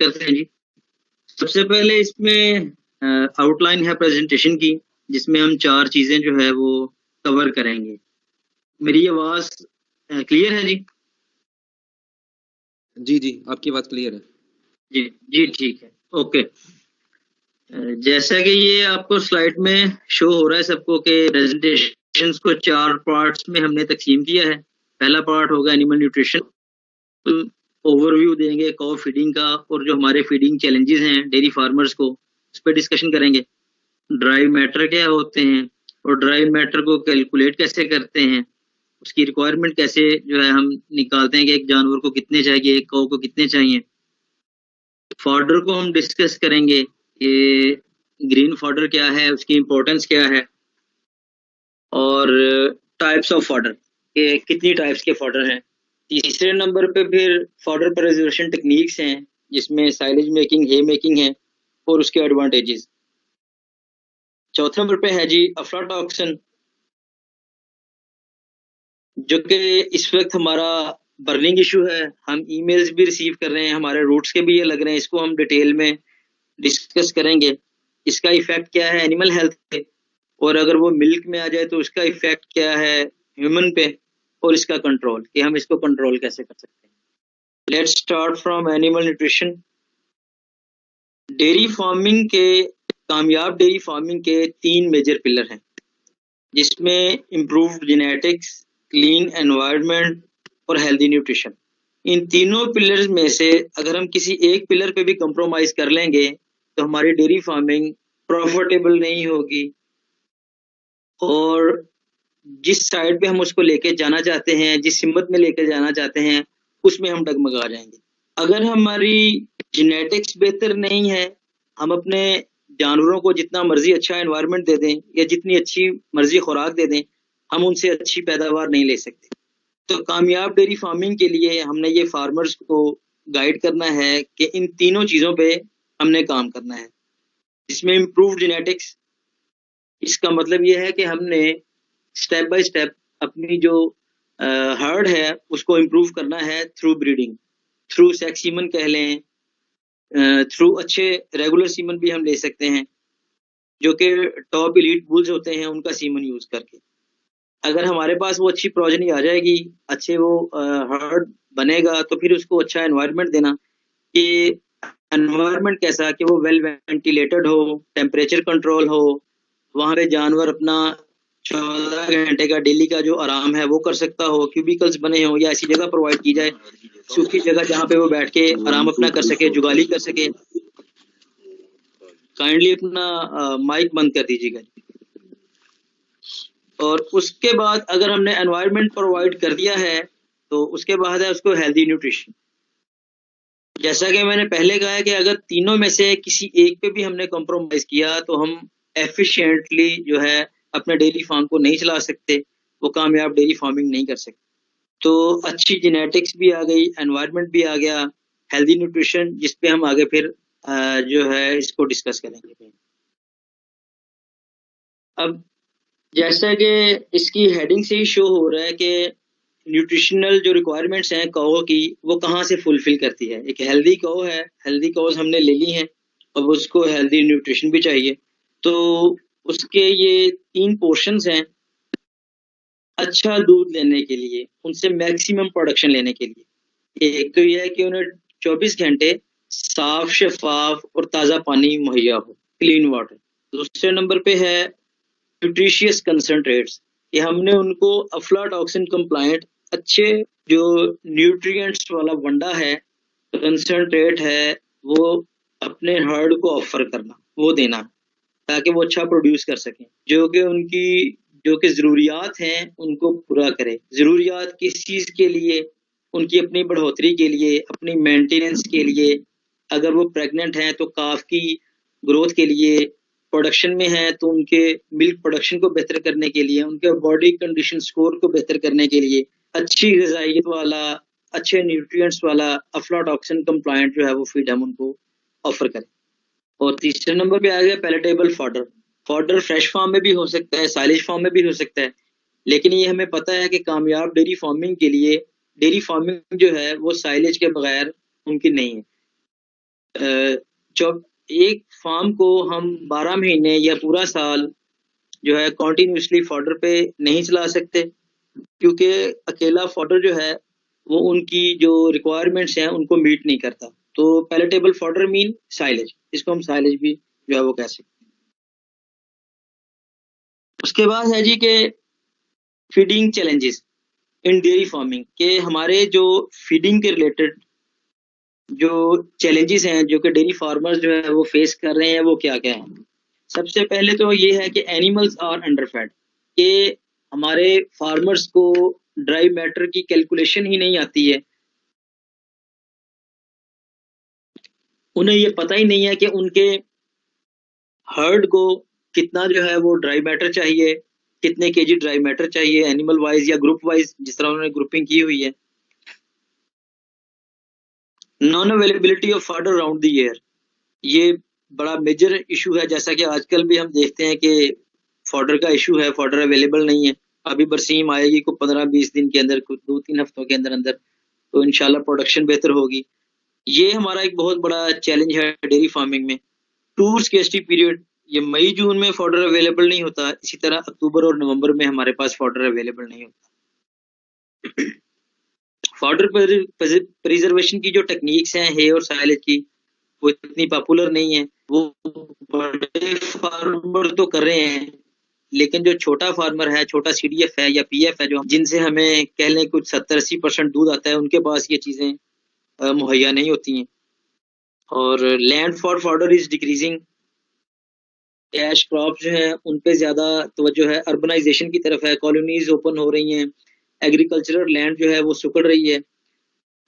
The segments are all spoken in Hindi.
करते हैं जी। सबसे पहले इसमें आउटलाइन है प्रेजेंटेशन की, जिसमें हम 4 चीजें जो है वो कवर करेंगे। मेरी आवाज क्लियर है जी? जी जी, आपकी बात क्लियर है। जी जी, ठीक है, ओके। जैसा कि ये आपको स्लाइड में शो हो रहा है सबको कि प्रेजेंटेशन को 4 पार्ट्स में हमने तकसीम किया है। पहला पार्ट होगा एनिमल न्यूट्रिशन, ओवरव्यू देंगे काउ फीडिंग का और जो हमारे फीडिंग चैलेंजेस हैं डेयरी फार्मर्स को, उस पर डिस्कशन करेंगे। ड्राई मैटर क्या होते हैं और ड्राई मैटर को कैलकुलेट कैसे करते हैं, उसकी रिक्वायरमेंट कैसे जो है हम निकालते हैं कि एक जानवर को कितने चाहिए, एक काउ को कितने चाहिए। फॉडर को हम डिस्कस करेंगे कि ग्रीन फॉडर क्या है, उसकी इम्पोर्टेंस क्या है, और टाइप्स ऑफ फॉडर के कितनी टाइप्स के फॉडर हैं। तीसरे नंबर पे फिर फॉडर प्रिजर्वेशन टेक्निक्स हैं, जिसमें साइलेज मेकिंग, हे मेकिंग है और उसके एडवांटेजेस। चौथे नंबर पे है जी अफ्लाटॉक्सिन, जो कि इस वक्त हमारा बर्निंग इशू है। हम ईमेल्स भी रिसीव कर रहे हैं, हमारे रूट्स के भी ये लग रहे हैं। इसको हम डिटेल में डिस्कस करेंगे। इसका इफेक्ट क्या है एनिमल हेल्थ पे, और अगर वो मिल्क में आ जाए तो उसका इफेक्ट क्या है ह्यूमन पे, और इसका कंट्रोल, कि हम इसको कंट्रोल कैसे कर सकते हैं। Let's start from animal nutrition. Dairy farming के, कामयाब डेयरी फार्मिंग के 3 मेजर पिलर हैं, जिसमें इम्प्रूव्ड जेनेटिक्स, क्लीन एनवायरनमेंट और हेल्दी न्यूट्रिशन। इन तीनों पिलर्स में से अगर हम किसी एक पिलर पे भी कंप्रोमाइज कर लेंगे तो हमारी डेयरी फार्मिंग प्रॉफिटेबल नहीं होगी, और जिस साइड पे हम उसको लेके जाना चाहते हैं, जिस हिम्मत में लेके जाना चाहते हैं, उसमें हम डगमगा जाएंगे। अगर हमारी जेनेटिक्स बेहतर नहीं है, हम अपने जानवरों को जितना मर्जी अच्छा एनवायरनमेंट दे दें या जितनी अच्छी मर्जी खुराक दे दें, हम उनसे अच्छी पैदावार नहीं ले सकते। तो कामयाब डेयरी फार्मिंग के लिए हमने ये फार्मर्स को गाइड करना है कि इन तीनों चीज़ों पे हमने काम करना है। इसमें इम्प्रूव्ड जेनेटिक्स, इसका मतलब ये है कि हमने स्टेप बाय स्टेप अपनी जो हर्ड है उसको इम्प्रूव करना है through breeding, through sex semen कह लें, थ्रू अच्छे रेगुलर सीमन भी हम ले सकते हैं, जो कि टॉप एलीट बुल्स होते हैं उनका सीमन यूज करके। अगर हमारे पास वो अच्छी प्रोजनी आ जाएगी, अच्छे वो हर्ड बनेगा, तो फिर उसको अच्छा एनवायरनमेंट देना, कि एनवायरनमेंट कैसा कि वो वेल वेंटिलेटेड हो, टेम्परेचर कंट्रोल हो, वहाँ पे जानवर अपना 14 घंटे का डेली का जो आराम है वो कर सकता हो, क्यूबिकल्स बने हो या ऐसी जगह प्रोवाइड की जाए, सूखी जगह जहाँ पे वो बैठ के आराम अपना कर सके, जुगाली कर सके। काइंडली अपना माइक बंद कर दीजिएगा। और उसके बाद अगर हमने एनवायरनमेंट प्रोवाइड कर दिया है तो उसके बाद है उसको हेल्दी न्यूट्रिशन। जैसा कि मैंने पहले कहा है कि अगर तीनों में से किसी एक पे भी हमने कॉम्प्रोमाइज किया तो हम एफिशिएंटली जो है अपने डेयरी फार्म को नहीं चला सकते, वो कामयाब डेयरी फार्मिंग नहीं कर सकते। तो अच्छी जेनेटिक्स भी आ गई, एनवायरनमेंट भी आ गया, हेल्दी न्यूट्रिशन, जिस पे हम आगे फिर जो है इसको डिस्कस करेंगे। अब जैसा कि इसकी हेडिंग से ही शो हो रहा है कि न्यूट्रिशनल जो रिक्वायरमेंट्स हैं काओ की, वो कहाँ से फुलफिल करती है। एक हेल्दी काओ है, हेल्दी काउस हमने ले ली हैं, अब उसको हेल्दी न्यूट्रिशन भी चाहिए। तो उसके ये 3 पोर्शंस हैं। अच्छा दूध लेने के लिए, उनसे मैक्सिमम प्रोडक्शन लेने के लिए, एक तो यह है कि उन्हें 24 घंटे साफ, शफाफ और ताज़ा पानी मुहैया हो, क्लीन वाटर। दूसरे नंबर पे है न्यूट्रिशियस कंसंट्रेट्स, कि हमने उनको अफ्लाटॉक्सिन कंप्लायंट अच्छे जो न्यूट्रिएंट्स वाला वंडा है, कंसंट्रेट है, वो अपने हर्ड को ऑफर करना, वो देना, ताकि वो अच्छा प्रोड्यूस कर सकें, जो कि उनकी जो कि ज़रूरियात हैं उनको पूरा करे। ज़रूरियात किस चीज़ के लिए? उनकी अपनी बढ़ोतरी के लिए, अपनी मेंटेनेंस के लिए। अगर वो प्रेग्नेंट हैं तो काफ की ग्रोथ के लिए, प्रोडक्शन में है तो उनके मिल्क प्रोडक्शन को बेहतर करने के लिए, उनके बॉडी कंडीशन स्कोर को बेहतर करने के लिए अच्छी ग़िज़ाइयत वाला, अच्छे न्यूट्रिएंट्स वाला अफ्लाटॉक्सिन कंप्लायंट जो है वो फीड हम उनको ऑफर करें। और तीसरे नंबर पे आ गया palatable fodder. Fodder fresh farm में भी हो सकता है, साइलेज फार्म में भी हो सकता है, लेकिन ये हमें पता है कि कामयाब डेयरी फार्मिंग के लिए डेयरी फार्मिंग जो है वो साइलेज के बगैर मुमकिन नहीं है। जब एक फार्म को हम 12 महीने या पूरा साल जो है कॉन्टिन्यूसली फॉडर पे नहीं चला सकते, क्योंकि अकेला फॉडर जो है वो उनकी जो रिक्वायरमेंट्स हैं उनको मीट नहीं करता। तो पैलेटेबल फॉडर मीन साइलेज, इसको हम साइलेज भी जो है वो कह सकते हैं। उसके बाद है जी के feeding challenges in dairy farming के, हमारे जो फीडिंग के रिलेटेड जो चैलेंजेस हैं जो कि डेयरी फार्मर्स जो है वो फेस कर रहे हैं वो क्या क्या हैं। सबसे पहले तो ये है कि एनिमल्स आर अंडरफेड, कि हमारे फार्मर्स को ड्राई मैटर की कैलकुलेशन ही नहीं आती है। उन्हें ये पता ही नहीं है कि उनके हर्ड को कितना जो है वो ड्राई मैटर चाहिए, कितने केजी ड्राई मैटर चाहिए एनिमल वाइज या ग्रुप वाइज, जिस तरह उन्होंने ग्रुपिंग की हुई है। Non availability of fodder around the year, ये बड़ा मेजर इशू है। जैसा कि आजकल भी हम देखते हैं कि फॉडर का इशू है, फॉडर अवेलेबल नहीं है। अभी बरसीम आएगी को 15-20 दिन के अंदर, कुछ 2-3 हफ्तों के अंदर अंदर, तो इंशाल्लाह प्रोडक्शन बेहतर होगी। ये हमारा एक बहुत बड़ा चैलेंज है डेयरी फार्मिंग में। टूर स्केर्सिटी पीरियड, ये मई जून में फॉडर अवेलेबल नहीं होता, इसी तरह अक्टूबर और नवंबर में हमारे पास फॉडर अवेलेबल नहीं होता। फॉडर प्रिजर्वेशन की जो टेक्निक्स हैं हे और साइलेज की, वो इतनी पॉपुलर नहीं है। वो बड़े फार्मर तो कर रहे हैं, लेकिन जो छोटा फार्मर है, छोटा सीडीएफ है या पीएफ है, जो जिनसे हमें कह लें कुछ 70-80% दूध आता है, उनके पास ये चीजें मुहैया नहीं होती हैं। और land for fodder is decreasing, cash crop जो है उन पे ज्यादा तवज्जो है, अर्बनाइजेशन की तरफ है, कॉलोनीज ओपन हो रही हैं, एग्रीकल्चरल लैंड जो है वो सुकड़ रही है।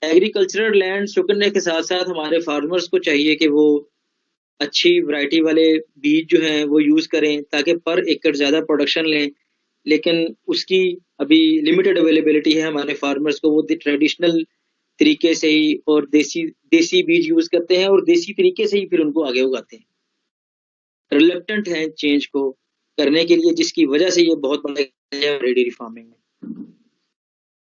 एग्रीकल्चरल लैंड सुकड़ने के साथ साथ हमारे फार्मर्स को चाहिए कि वो अच्छी वैरायटी वाले बीज जो हैं वो यूज करें ताकि पर एकड़ ज्यादा प्रोडक्शन लें, लेकिन उसकी अभी लिमिटेड अवेलेबिलिटी है हमारे फार्मर्स को। वो ट्रेडिशनल तरीके से ही और देसी देसी बीज यूज करते हैं और देसी तरीके से ही फिर उनको आगे उगाते हैं, रिलेक्टेंट हैं चेंज को करने के लिए, जिसकी वजह से ये बहुत बड़ा डेयरी फार्मिंग में।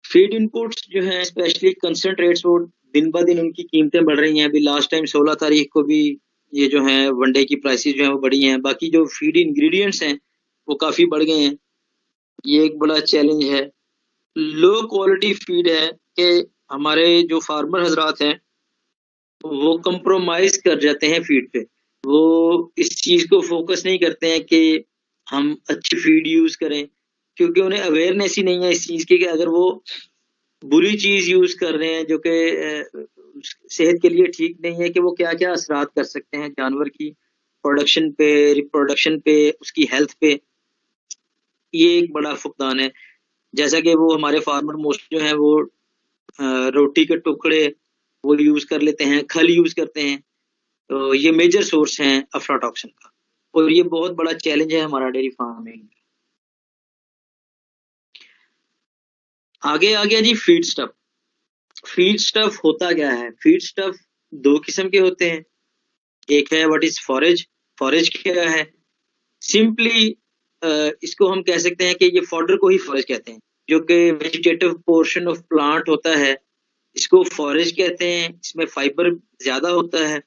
फीड इनपुट्स जो है स्पेशली कंसंट्रेट्स, वो दिन ब दिन उनकी कीमतें बढ़ रही हैं। अभी लास्ट टाइम 16 तारीख को भी ये जो है वनडे की प्राइसेस जो है वो बढ़ी हैं। बाकी जो फीड इंग्रेडिएंट्स हैं वो काफ़ी बढ़ गए हैं, ये एक बड़ा चैलेंज है। लो क्वालिटी फीड है कि हमारे जो फार्मर हजरात हैं वो कंप्रोमाइज कर जाते हैं फीड पे। वो इस चीज़ को फोकस नहीं करते हैं कि हम अच्छी फीड यूज़ करें, क्योंकि उन्हें अवेयरनेस ही नहीं है इस चीज़ की कि अगर वो बुरी चीज यूज कर रहे हैं जो कि सेहत के लिए ठीक नहीं है, कि वो क्या क्या असरात कर सकते हैं जानवर की प्रोडक्शन पे, रिप्रोडक्शन पे, उसकी हेल्थ पे। ये एक बड़ा फुकदान है। जैसा कि वो हमारे फार्मर मोस्ट जो है वो रोटी के टुकड़े वो यूज कर लेते हैं, खल यूज करते हैं, तो ये मेजर सोर्स हैं अफ्लाटॉक्सिन का, और ये बहुत बड़ा चैलेंज है हमारा डेयरी फार्मिंग। आगे आ गया जी फीड स्टफ। फीड स्टफ होता क्या है? फीड स्टफ दो किस्म के होते हैं। एक है व्हाट इज फॉरेज। फॉरेज क्या है? सिंपली इसको हम कह सकते हैं कि ये फॉडर को ही फॉरेज कहते हैं, जो कि वेजिटेटिव पोर्शन ऑफ प्लांट होता है, इसको फॉरेज कहते हैं। इसमें फाइबर ज्यादा होता है।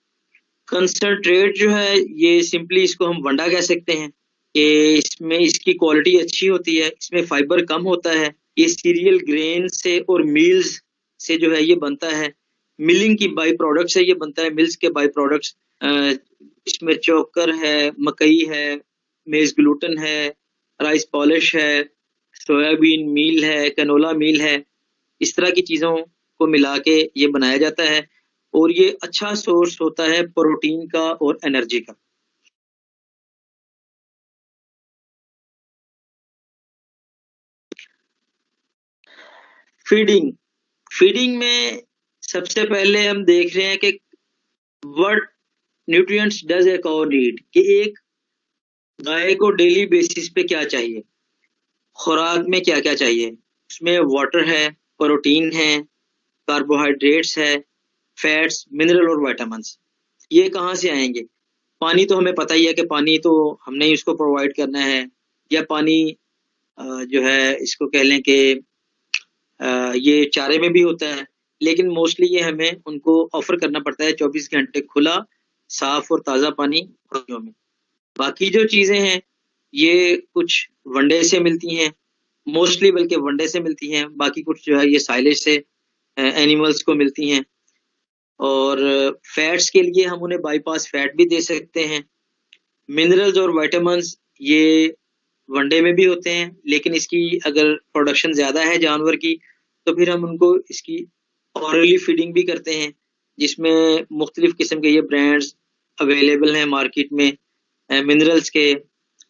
कंसंट्रेट जो है ये सिंपली इसको हम वंडा कह सकते हैं, कि इसमें इसकी क्वालिटी अच्छी होती है, इसमें फाइबर कम होता है। ये सीरियल ग्रेन से और मील्स से जो है ये बनता है, मिलिंग की बाई प्रोडक्ट से ये बनता है, मिल्स के बाई प्रोडक्ट्स। इसमें चोकर है, मकई है, मेज ग्लूटन है, राइस पॉलिश है, सोयाबीन मील है, कैनोला मील है। इस तरह की चीज़ों को मिला के ये बनाया जाता है, और ये अच्छा सोर्स होता है प्रोटीन का और एनर्जी का। फीडिंग, फीडिंग में सबसे पहले हम देख रहे हैं कि what nutrients does a cow need, कि एक गाय को डेली बेसिस पे क्या चाहिए, खुराक में क्या क्या चाहिए। उसमें वाटर है, प्रोटीन है, कार्बोहाइड्रेट्स है, फैट्स, मिनरल और विटामिन्स। ये कहाँ से आएंगे? पानी तो हमें पता ही है कि पानी तो हमने ही उसको प्रोवाइड करना है, या पानी जो है इसको कह लें कि ये चारे में भी होता है, लेकिन मोस्टली ये हमें उनको ऑफर करना पड़ता है 24 घंटे खुला, साफ और ताज़ा पानी में। बाकी जो चीज़ें हैं, ये कुछ वनडे से मिलती हैं, मोस्टली बल्कि वनडे से मिलती हैं, बाकी कुछ जो है ये साइलेज से एनिमल्स को मिलती हैं। और फैट्स के लिए हम उन्हें बाईपास फैट भी दे सकते हैं। मिनरल्स और विटामिन्स ये वनडे में भी होते हैं, लेकिन इसकी अगर प्रोडक्शन ज़्यादा है जानवर की, तो फिर हम उनको इसकी ऑरली फीडिंग भी करते हैं, जिसमें मुख्तलिफ किस्म के ये ब्रांड्स अवेलेबल हैं मार्केट में, मिनरल्स के,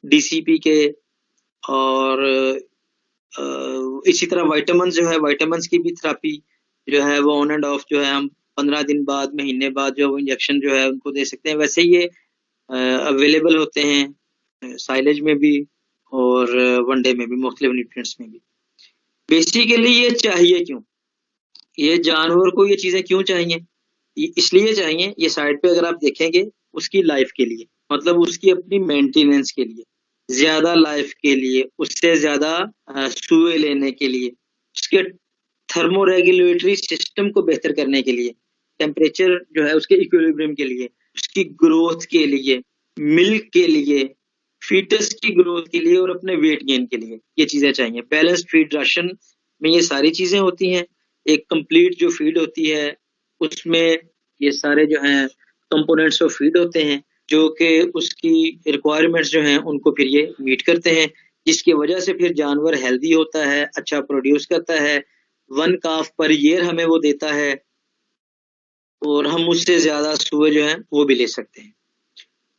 डीसीपी के, और इसी तरह विटामिन्स जो है, विटामिन्स की भी थेरेपी जो है वो ऑन एंड ऑफ जो है हम 15 दिन बाद, महीने बाद जो इंजेक्शन जो है उनको दे सकते हैं। वैसे ये अवेलेबल होते हैं साइलेज में भी और वनडे में भी, मुख्तलिफ न्यूट्रिएंट्स में भी। बेसिकली ये चाहिए क्यों, ये जानवर को ये चीज़ें क्यों चाहिए? इसलिए चाहिए, ये साइड पे अगर आप देखेंगे, उसकी लाइफ के लिए, मतलब उसकी अपनी मेंटेनेंस के लिए, ज़्यादा लाइफ के लिए, उससे ज़्यादा सुए लेने के लिए, उसके थर्मोरेगुलेटरी सिस्टम को बेहतर करने के लिए, टेम्परेचर जो है उसके इक्विलिब्रियम के लिए, उसकी ग्रोथ के लिए, मिल्क के लिए, फीटस की ग्रोथ के लिए और अपने वेट गेन के लिए ये चीज़ें चाहिए। बैलेंस्ड फीड राशन में ये सारी चीज़ें होती हैं। एक कंप्लीट जो फीड होती है उसमें ये सारे जो हैं कंपोनेंट्स ऑफ फीड होते हैं, जो कि उसकी रिक्वायरमेंट्स जो हैं उनको फिर ये मीट करते हैं, जिसकी वजह से फिर जानवर हेल्दी होता है, अच्छा प्रोड्यूस करता है, 1 काफ पर ईयर हमें वो देता है, और हम उससे ज़्यादा सुए जो हैं वो भी ले सकते हैं।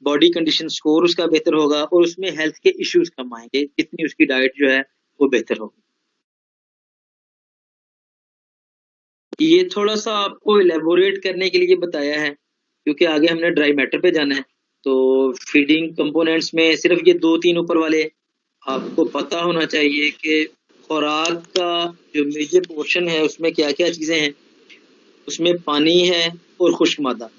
बॉडी कंडीशन स्कोर उसका बेहतर होगा और उसमें हेल्थ के इश्यूज कम आएंगे, जितनी उसकी डाइट जो है वो बेहतर होगी। ये थोड़ा सा आपको इलेबोरेट करने के लिए बताया है, क्योंकि आगे हमने ड्राई मैटर पे जाना है। तो फीडिंग कंपोनेंट्स में सिर्फ ये 2-3 ऊपर वाले आपको पता होना चाहिए कि खुराक का जो मेजर पोर्शन है उसमें क्या क्या चीज़ें हैं। उसमें पानी है और खुश्क मादा।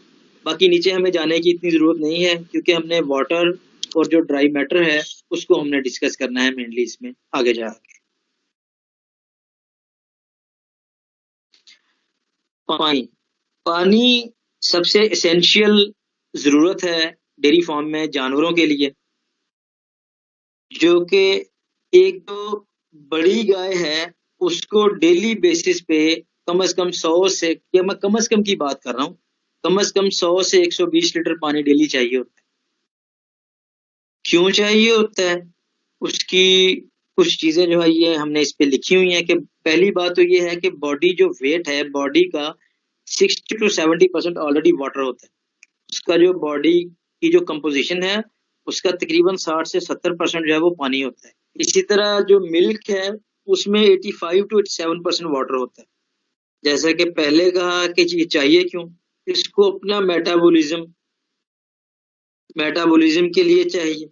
बाकी नीचे हमें जाने की इतनी ज़रूरत नहीं है, क्योंकि हमने वाटर और जो ड्राई मैटर है उसको हमने डिस्कस करना है मेनली इसमें आगे जाके। पानी पानी सबसे एसेंशियल ज़रूरत है डेयरी फार्म में जानवरों के लिए, जो कि एक जो बड़ी गाय है उसको डेली बेसिस पे कम से कम 100 से, या मैं कम से कम की बात कर रहा हूँ, कम से कम 100 से 120 लीटर पानी डेली चाहिए होता है। क्यों चाहिए होता है? उसकी कुछ चीज़ें जो है ये हमने इस पे लिखी हुई हैं कि पहली बात तो ये है कि बॉडी जो वेट है, बॉडी का 60 to 70% ऑलरेडी वाटर होता है। उसका जो बॉडी की जो कंपोजिशन है उसका तकरीबन 60 से 70% जो है वो पानी होता है। इसी तरह जो मिल्क है उसमें 85 to 87% वाटर होता है। जैसा कि पहले कहा कि ये चाहिए क्यों, इसको अपना मेटाबॉलिज्म के लिए चाहिए,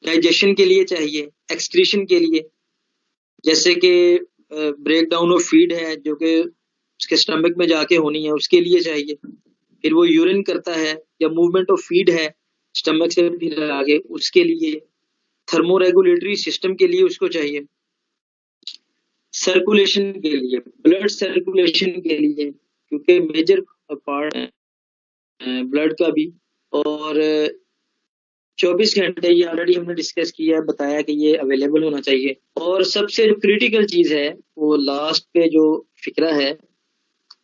डाइजेशन के लिए चाहिए, एक्सक्रीशन के लिए, जैसे कि ब्रेक डाउन ऑफ फीड है जो कि उसके स्टमक में जाके होनी है, उसके लिए चाहिए। फिर वो यूरिन करता है, या मूवमेंट ऑफ फीड है स्टमक से फिर आगे, उसके लिए, थर्मोरेगुलेटरी सिस्टम के लिए उसको चाहिए, सर्कुलेशन के लिए, ब्लड सर्कुलेशन के लिए, क्योंकि मेजर पार्ट है ब्लड का भी। और 24 घंटे ये ऑलरेडी हमने डिस्कस किया है, बताया कि ये अवेलेबल होना चाहिए। और सबसे जो क्रिटिकल चीज है वो लास्ट पे जो फिक्रा है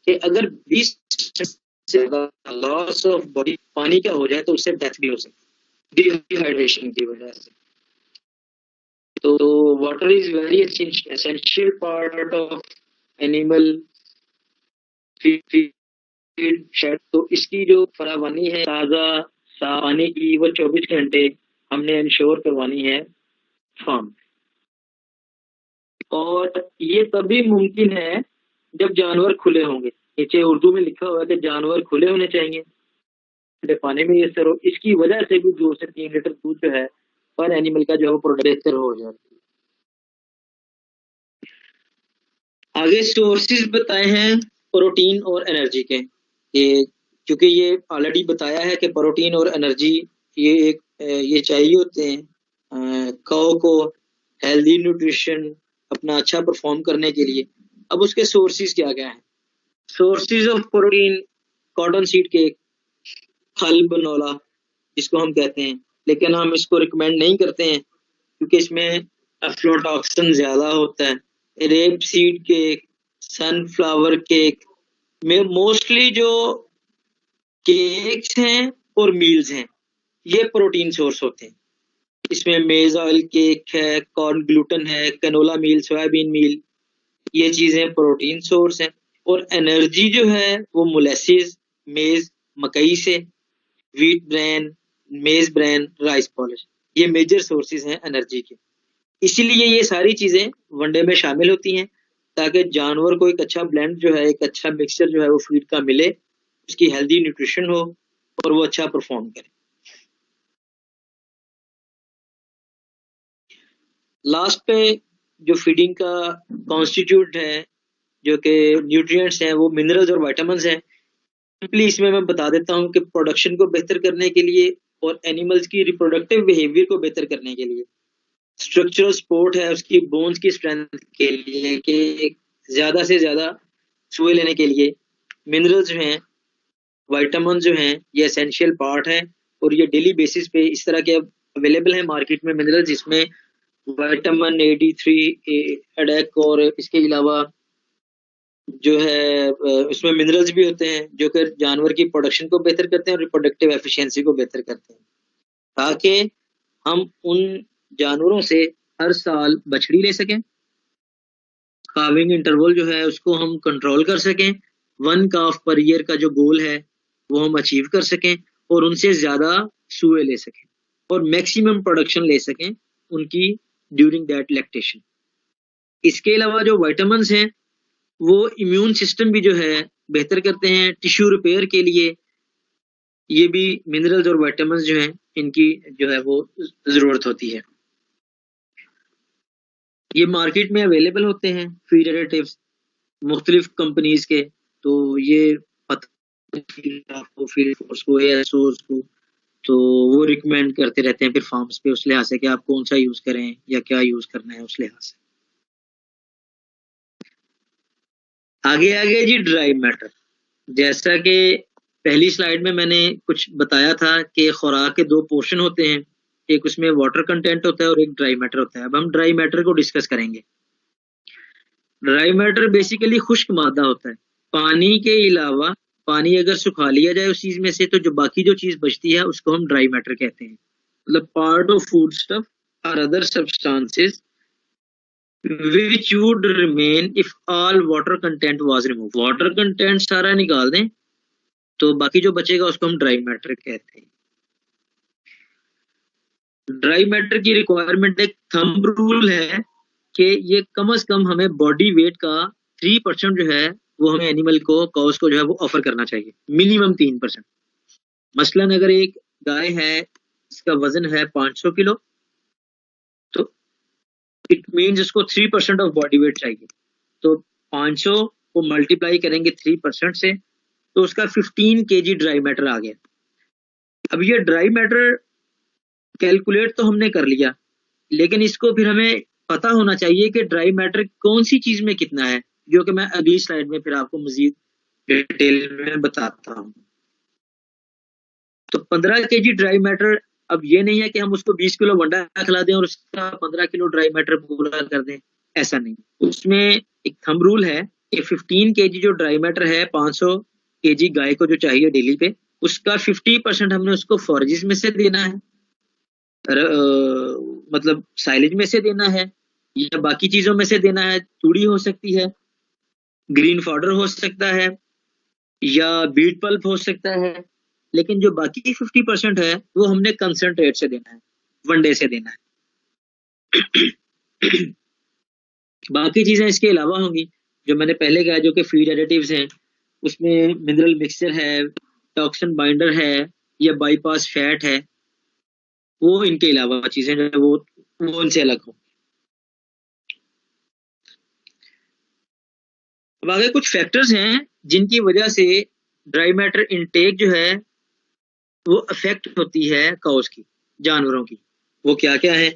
कि अगर 20 से लॉस ऑफ बॉडी पानी का हो जाए तो उससे डेथ भी हो सकती है डिहाइड्रेशन की वजह से। तो water is very essential part of animal feed shed. तो इसकी जो फरावानी है ताज़ा पानी की, वो 24 घंटे हमने इंश्योर करवानी है फार्म। और ये तभी मुमकिन है जब जानवर खुले होंगे। नीचे उर्दू में लिखा हुआ है कि जानवर खुले होने चाहिए, पानी में ये सरो, इसकी वजह से भी 2 से 3 लीटर दूध जो है पर एनिमल का जो है प्रोडक्ट बेहतर हो जाता है। आगे सोर्सेज बताए हैं प्रोटीन और एनर्जी के, ये क्योंकि ये ऑलरेडी बताया है कि प्रोटीन और एनर्जी ये चाहिए होते हैं काऊ को हेल्दी न्यूट्रिशन अपना अच्छा परफॉर्म करने के लिए। अब उसके सोर्सेज क्या क्या हैं? Sources of protein, cotton seed cake, खल बनोला जिसको हम कहते हैं, लेकिन हम इसको रिकमेंड नहीं करते हैं क्योंकि इसमें अफ्लोटॉक्सिन ज्यादा होता है। Rape seed cake, sunflower cake में मोस्टली जो केक्स हैं और मील्स हैं ये प्रोटीन सोर्स होते हैं। इसमें मेज ऑयल केक है, कॉर्न ग्लूटन है, कैनोला मील, सोयाबीन मील, ये चीजें प्रोटीन सोर्स हैं। और एनर्जी जो है वो मोलेसिस, मेज, मकई से, व्हीट ब्रेन, मेज ब्रेन, राइस पॉलिश, ये मेजर सोर्सेज हैं एनर्जी के। इसीलिए ये सारी चीजें वनडे में शामिल होती हैं ताकि जानवर को एक अच्छा ब्लेंड जो है, एक अच्छा मिक्सचर जो है वो फीड का मिले, उसकी हेल्दी न्यूट्रिशन हो और वो अच्छा परफॉर्म करे। लास्ट पे जो फीडिंग का कॉन्स्टिट्यूट है, जो कि न्यूट्रिएंट्स हैं, वो मिनरल्स और विटामिन्स हैं। सिंपली इसमें मैं बता देता हूँ कि प्रोडक्शन को बेहतर करने के लिए और एनिमल्स की रिप्रोडक्टिव बिहेवियर को बेहतर करने के लिए, स्ट्रक्चरल सपोर्ट है उसकी बोन्स की स्ट्रेंथ के लिए कि ज्यादा से ज्यादा चूहे लेने के लिए, मिनरल्स जो हैं, विटामिन जो हैं, ये एसेंशियल पार्ट है। और ये डेली बेसिस पे इस तरह के अवेलेबल है मार्केट में मिनरल्स, जिसमें विटामिन A, D3, एडेक और इसके अलावा जो है इसमें मिनरल्स भी होते हैं जो कि जानवर की प्रोडक्शन को बेहतर करते हैं और रिप्रोडक्टिव एफिशिएंसी को बेहतर करते हैं, ताकि हम उन जानवरों से हर साल बछड़ी ले सकें, काविंग इंटरवल जो है उसको हम कंट्रोल कर सकें, 1 calf पर ईयर का जो गोल है वो हम अचीव कर सकें और उनसे ज्यादा सुए ले सकें और मैक्सिमम प्रोडक्शन ले सकें उनकी ड्यूरिंग दैट लैक्टेशन। इसके अलावा जो विटामिन हैं वो इम्यून सिस्टम भी जो है बेहतर करते हैं, टिश्यू रिपेयर के लिए ये भी मिनरल्स और विटामिन जो हैं इनकी जो है वो जरूरत होती है। ये मार्केट में अवेलेबल होते हैं फीड एडिटिव्स मुख्तलिफ कंपनीज के, तो ये पता आपको फीड फोर्स को, एएसओस को, तो वो रिकमेंड करते रहते हैं फिर फार्म्स पे उस लिहाज से कि आप कौन सा यूज करें या क्या यूज करना है उस लिहाज से। आगे आगे जी ड्राई मैटर, जैसा कि पहली स्लाइड में मैंने कुछ बताया था कि खुराक के 2 पोर्शन होते हैं, एक उसमें वाटर कंटेंट होता है और एक ड्राई मैटर होता है। अब हम ड्राई मैटर को डिस्कस करेंगे। ड्राई मैटर बेसिकली खुश्क मादा होता है, पानी के अलावा, पानी अगर सुखा लिया जाए उस चीज में से तो जो बाकी जो चीज बचती है उसको हम ड्राई मैटर कहते हैं। मतलब पार्ट ऑफ फूड स्टफ और other substances which would remain if all water content was removed। Water content सारा निकाल दें तो बाकी जो बचेगा उसको हम ड्राई मैटर कहते हैं। ड्राई मैटर की रिक्वायरमेंट एक थंब रूल है कि ये कम से कम हमें बॉडी वेट का 3% जो है वो हमें एनिमल को, कॉज को जो है वो ऑफर करना चाहिए, मिनिमम 3%। मसलन अगर एक गाय है इसका वजन है 500 किलो, तो इट मीन्स उसको 3% ऑफ बॉडी वेट चाहिए। तो 500 को मल्टीप्लाई करेंगे 3% से तो उसका 15 kg ड्राई मैटर आ गया। अब ये ड्राई मैटर कैलकुलेट तो हमने कर लिया, लेकिन इसको फिर हमें पता होना चाहिए कि ड्राई मैटर कौन सी चीज में कितना है, जो कि मैं अगली स्लाइड में फिर आपको मजीद डिटेल में बताता हूँ। तो 15 kg ड्राई मैटर, अब ये नहीं है कि हम उसको 20 किलो वंडा खिला दें और उसका 15 किलो ड्राई मैटर पूरा कर दें, ऐसा नहीं। उसमें एक थंब रूल है कि 15 kg जो ड्राई मैटर है 500 kg गाय को जो चाहिए डेली पे, उसका 50% हमने उसको फॉरेजेस में से देना है, मतलब साइलेज में से देना है या बाकी चीजों में से देना है। तूड़ी हो सकती है, ग्रीन फॉडर हो सकता है या बीट पल्प हो सकता है, लेकिन जो बाकी 50% है वो हमने कंसंट्रेट से देना है, वनडे से देना है। बाकी चीजें इसके अलावा होंगी जो मैंने पहले कहा, जो कि फीड एडिटिव्स हैं, उसमें मिनरल मिक्सचर है, टॉक्सिन बाइंडर है या बाईपास फैट है, वो इनके अलावा चीजें जो है वो इनसे अलग हो। अब आगे कुछ फैक्टर्स हैं जिनकी वजह से ड्राई मैटर इनटेक जो है वो अफेक्ट होती है काउस की, जानवरों की। वो क्या क्या है?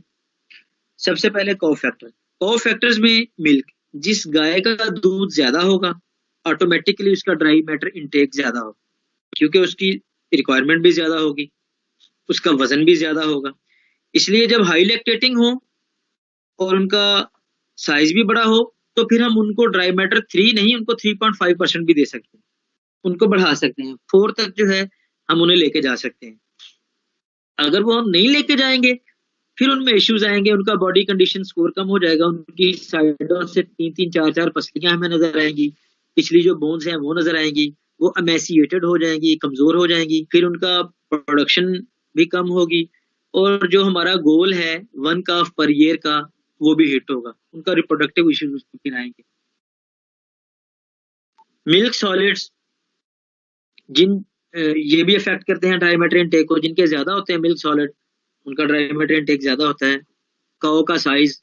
सबसे पहले कॉ फैक्टर। कॉ फैक्टर्स में मिल्क, जिस गाय का दूध ज्यादा होगा ऑटोमेटिकली उसका ड्राई मैटर इनटेक ज्यादा हो, क्योंकि उसकी रिक्वायरमेंट भी ज्यादा होगी, उसका वजन भी ज्यादा होगा। इसलिए जब हाई लैक्टेटिंग हो और उनका साइज भी बड़ा हो, तो फिर हम उनको ड्राई मैटर 3 नहीं, उनको 3.5% भी दे सकते हैं, उनको बढ़ा सकते हैं, 4 तक जो है हम उन्हें लेके जा सकते हैं। अगर वो हम नहीं लेके जाएंगे, फिर उनमें इश्यूज आएंगे, उनका बॉडी कंडीशन स्कोर कम हो जाएगा, उनकी साइडों से 3-3 4-4 पसलियां हमें नजर आएंगी, पिछली जो बोन्स हैं वो नजर आएंगी, वो एमेसिएटेड हो जाएंगी, कमजोर हो जाएंगी, फिर उनका प्रोडक्शन भी कम होगी, और जो हमारा गोल है 1 काफ पर ईयर का, वो भी हिट होगा, उनका रिप्रोडक्टिव इश्यूज फिर आएंगे। मिल्क सॉलिड्स जिन ये भी अफेक्ट करते हैं ड्राई मैटर इनटेक को, जिनके ज्यादा होते हैं मिल्क सॉलिड, उनका ड्राई मैटर इनटेक ज्यादा होता है। काओ का साइज,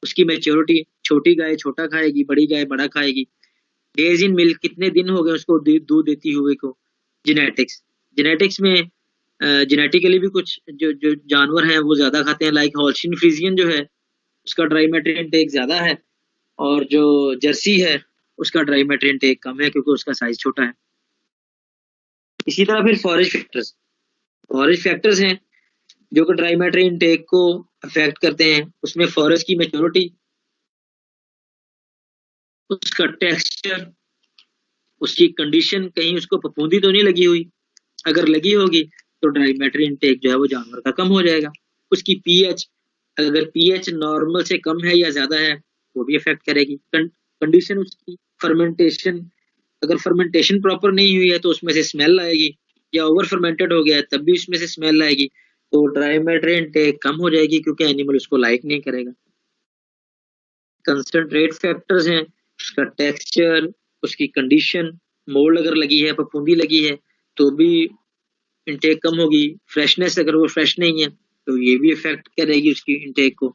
उसकी मेच्योरिटी, छोटी गाय छोटा खाएगी, बड़ी गाय बड़ा खाएगी। डेज इन मिल्क, कितने दिन हो गए उसको दूध देती हुए को। जेनेटिक्स, जेनेटिक्स में जेनेटिकली भी कुछ जो जो जानवर हैं वो ज्यादा खाते हैं, लाइक हॉल्स्टीन फ्रीजियन जो है उसका ड्राई मैटर इनटेक ज्यादा है, और जो जर्सी है उसका ड्राई मैटर इनटेक कम है, क्योंकि उसका साइज छोटा है। इसी तरह फिर फॉरेज फैक्टर्स, फॉरेज फैक्टर्स हैं जो कि ड्राई मैटर इनटेक को अफेक्ट करते हैं। उसमें फॉरेस्ट की मेच्योरिटी, उसका टेक्सचर, उसकी कंडीशन, कहीं उसको फफूंदी तो नहीं लगी हुई, अगर लगी होगी तो ड्राई मैटर इनटेक जो है वो जानवर का कम हो जाएगा। उसकी पीएच, अगर पीएच नॉर्मल से कम है या ज्यादा है वो भी अफेक्ट करेगी। कंडीशन उसकी, फर्मेंटेशन, अगर फर्मेंटेशन प्रॉपर नहीं हुई है तो उसमें से स्मेल आएगी, या ओवर फर्मेंटेड हो गया है तब भी उसमें से स्मेल आएगी, तो ड्राई मैटर इनटेक कम हो जाएगी, क्योंकि एनिमल उसको लाइक नहीं करेगा। कंसंट्रेट फैक्टर्स हैं, उसका टेक्सचर, उसकी कंडीशन, मोल्ड अगर लगी है, फफूंदी लगी है तो भी इनटेक कम होगी। फ्रेशनेस, अगर वो फ्रेश नहीं है तो ये भी इफेक्ट करेगी उसकी इनटेक को।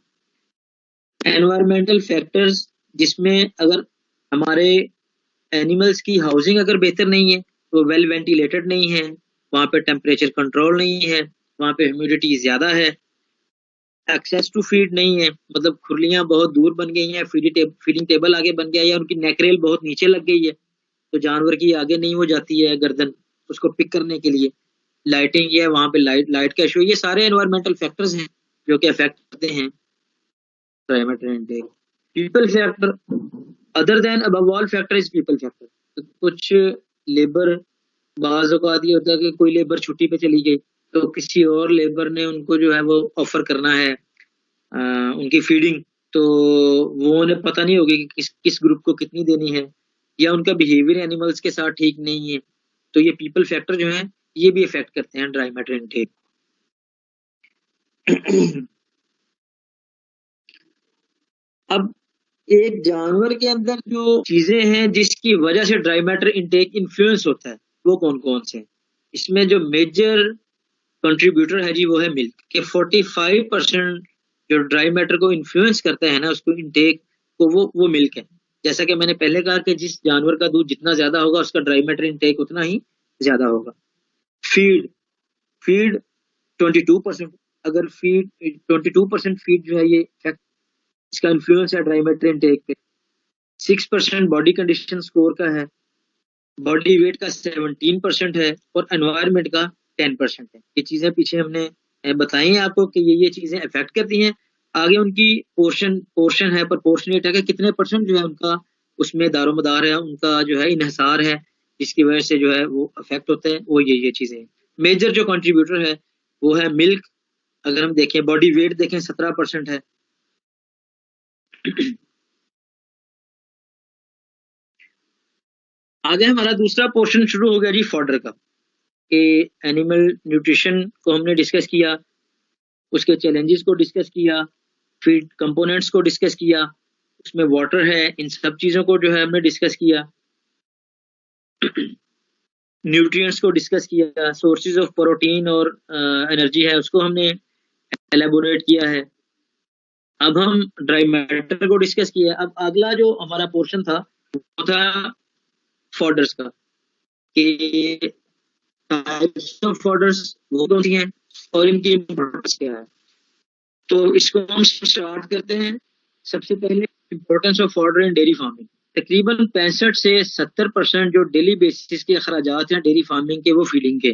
एनवायरमेंटल फैक्टर्स, जिसमें अगर हमारे एनिमल्स की हाउसिंग अगर बेहतर नहीं है, वो वेल वेंटिलेटेड नहीं है, वहाँ पे टेम्परेचर कंट्रोल नहीं है, वहाँ पे ह्यूमिडिटी ज्यादा है, एक्सेस टू फीड नहीं है, मतलब खुरलियां बहुत दूर बन गई हैं, फीडिंग टेबल आगे बन गया है, या उनकी नेकरेल बहुत नीचे लग गई है, तो जानवर की आगे नहीं हो जाती है गर्दन उसको पिक करने के लिए। लाइटिंग है, वहाँ पे लाइट का इशू, ये सारे एनवायरमेंटल फैक्टर्स हैं जो कि अफेक्ट करते हैं climate intake. People factor, other than above all factor is people factor. कुछ लेबर, बाज औकात ये होता है कि कोई लेबर छुट्टी पे चली गई, तो किसी और लेबर ने उनको जो है वो ऑफर करना है उनकी फीडिंग, तो वो उन्हें पता नहीं होगी कि किस किस ग्रुप को कितनी देनी है, या उनका बिहेवियर एनिमल्स के साथ ठीक नहीं है, तो ये पीपल फैक्टर जो है ये भी इफेक्ट करते हैं ड्राई मैटर इनटेक। अब एक जानवर के अंदर जो चीजें हैं जिसकी वजह से ड्राई मैटर इनटेक इन्फ्लुएंस होता है, वो कौन कौन से हैं? इसमें जो मेजर कंट्रीब्यूटर है जी वो है मिल्क, के 45% जो ड्राई मैटर को इन्फ्लुएंस करता है ना उसको इनटेक को, वो मिल्क है। जैसा कि मैंने पहले कहा कि जिस जानवर का दूध जितना ज्यादा होगा उसका ड्राई मैटर इनटेक उतना ही ज्यादा होगा। फीड, फीड 22%, अगर फीड 22% फीड जो है ये इसका इन्फ्लुएंस है ड्राई मैटर इनटेक पे। 6% बॉडी कंडीशन स्कोर का है, बॉडी वेट का 17% है, और एनवायरनमेंट का 10% है। ये चीजें पीछे हमने बताई हैं आपको कि ये चीजें अफेक्ट करती हैं। आगे उनकी पोर्शन पोर्शन है, प्रोपोर्शनेट है कि कितने परसेंट जो है उनका उसमें दारोमदार है, उनका जो है इन्हिसार है, जिसकी वजह से जो है वो अफेक्ट होते हैं, वो ये चीजें। मेजर जो कंट्रीब्यूटर है वो है मिल्क। अगर हम देखें बॉडी वेट देखें 17% है। आगे हमारा दूसरा पोर्शन शुरू हो गया जी फॉडर का, कि एनिमल न्यूट्रिशन को हमने डिस्कस किया, उसके चैलेंजेस को डिस्कस किया, फीड कंपोनेंट्स को डिस्कस किया, उसमें वाटर है, इन सब चीज़ों को जो है हमने डिस्कस किया। न्यूट्रिएंट्स को डिस्कस किया, सोर्सेज ऑफ प्रोटीन और एनर्जी है उसको हमने एलेबोरेट किया है। अब हम ड्राई मैटर को डिस्कस किया। अब अगला जो हमारा पोर्शन था वो था फॉडर्स का, कि टाइप्स ऑफ फॉडर्स वो कौन सी हैं और इनकी इम्पोर्टेंस क्या है। तो इसको हम स्टार्ट करते हैं। सबसे पहले importance of fodder in dairy farming. तकरीबन 65 से 70% जो डेली बेसिस के अखराजात हैं डेयरी फार्मिंग के, वो फीडिंग के।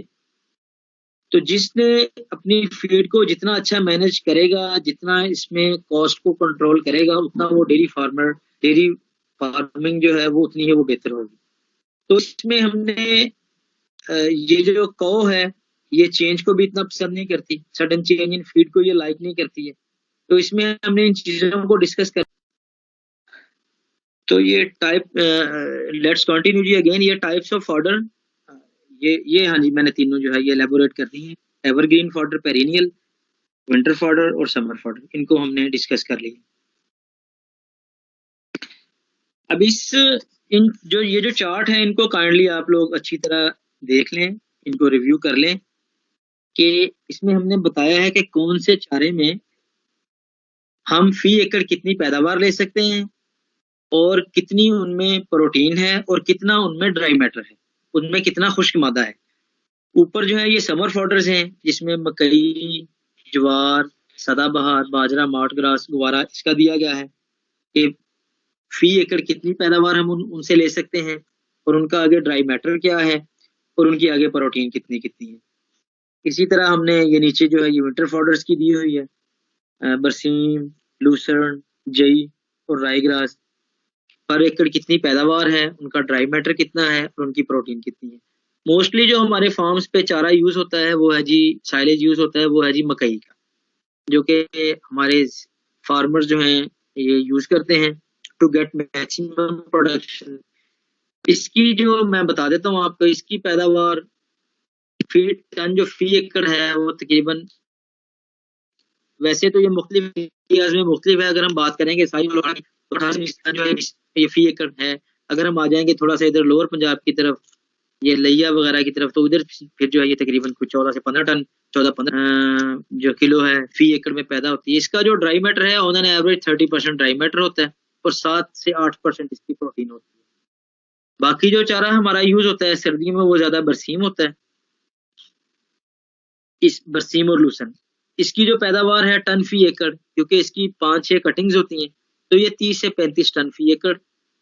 तो जिसने अपनी फीड को जितना अच्छा मैनेज करेगा, जितना इसमें कॉस्ट को कंट्रोल करेगा, उतना वो डेयरी फार्मिंग जो है वो उतनी है वो बेहतर होगी। तो इसमें हमने ये जो कौ है ये चेंज को भी इतना पसंद नहीं करती, सडन चेंज इन फीड को ये लाइक नहीं करती है। तो इसमें हमने इन चीजों को डिस्कस कर, तो ये टाइप लेट्स कंटिन्यू जी अगेन। ये टाइप्स ऑफ फॉडर, ये हाँ जी मैंने तीनों जो है ये एलेबोरेट कर दी हैं। Evergreen fodder, perennial, winter fodder और समर फॉडर, इनको हमने डिस्कस कर लिया। अब ये जो चार्ट है इनको काइंडली आप लोग अच्छी तरह देख लें, इनको रिव्यू कर लें कि इसमें हमने बताया है कि कौन से चारे में हम फी एकड़ कितनी पैदावार ले सकते हैं और कितनी उनमें प्रोटीन है और कितना उनमें ड्राई मैटर है, उनमें कितना खुश्क मादा है। ऊपर जो है ये समर फॉडर्स हैं जिसमें मकई, ज्वार, सदाबहार, बाजरा, मार्ट ग्रास, गुवारा, इसका दिया गया है कि फी एकड़ कितनी पैदावार हम उनसे ले सकते हैं और उनका आगे ड्राई मैटर क्या है और उनकी आगे प्रोटीन कितनी कितनी है। इसी तरह हमने ये नीचे जो है ये विंटर फॉडर्स की दी हुई है, बरसीम, लूसर्न, जई और राई ग्रास। पर एकड़ कितनी पैदावार है, उनका ड्राई मैटर कितना है और उनकी प्रोटीन कितनी है। मोस्टली जो हमारे फार्म्स पे चारा यूज होता है वो है जी, साइलेज यूज होता है वो है जी मकई का, जो कि हमारे फार्मर्स जो हैं ये यूज करते हैं टू गेट मैक्सिमम प्रोडक्शन। इसकी जो मैं बता देता हूँ आपको, इसकी पैदावार फीट टन जो फी एकड़ है वो तकरीबन, वैसे तो ये मुख्तलिफ एरियाज में मुख्तलिफ है। अगर हम बात करेंगे सारी जो है ये फी एकड़ है। अगर हम आ जाएंगे थोड़ा सा इधर लोअर पंजाब की तरफ, ये लिया वगैरह की तरफ, तो उधर फिर जो है ये तकरीबन कुछ 14 से 15 टन 14-15 जो किलो है फी एकड़ में पैदा होती है। इसका जो ड्राई मैटर है on an average 30% dry matter होता है और 7 से 8% इसकी प्रोटीन होती है। बाकी जो चारा हमारा यूज होता है सर्दियों में वो ज्यादा बरसीम होता है, इस बरसीम और लूसन। इसकी जो पैदावार है टन फी एकड़, क्योंकि इसकी 5-6 कटिंग्स होती हैं, तो ये 30 से 35 टन फी एकड़।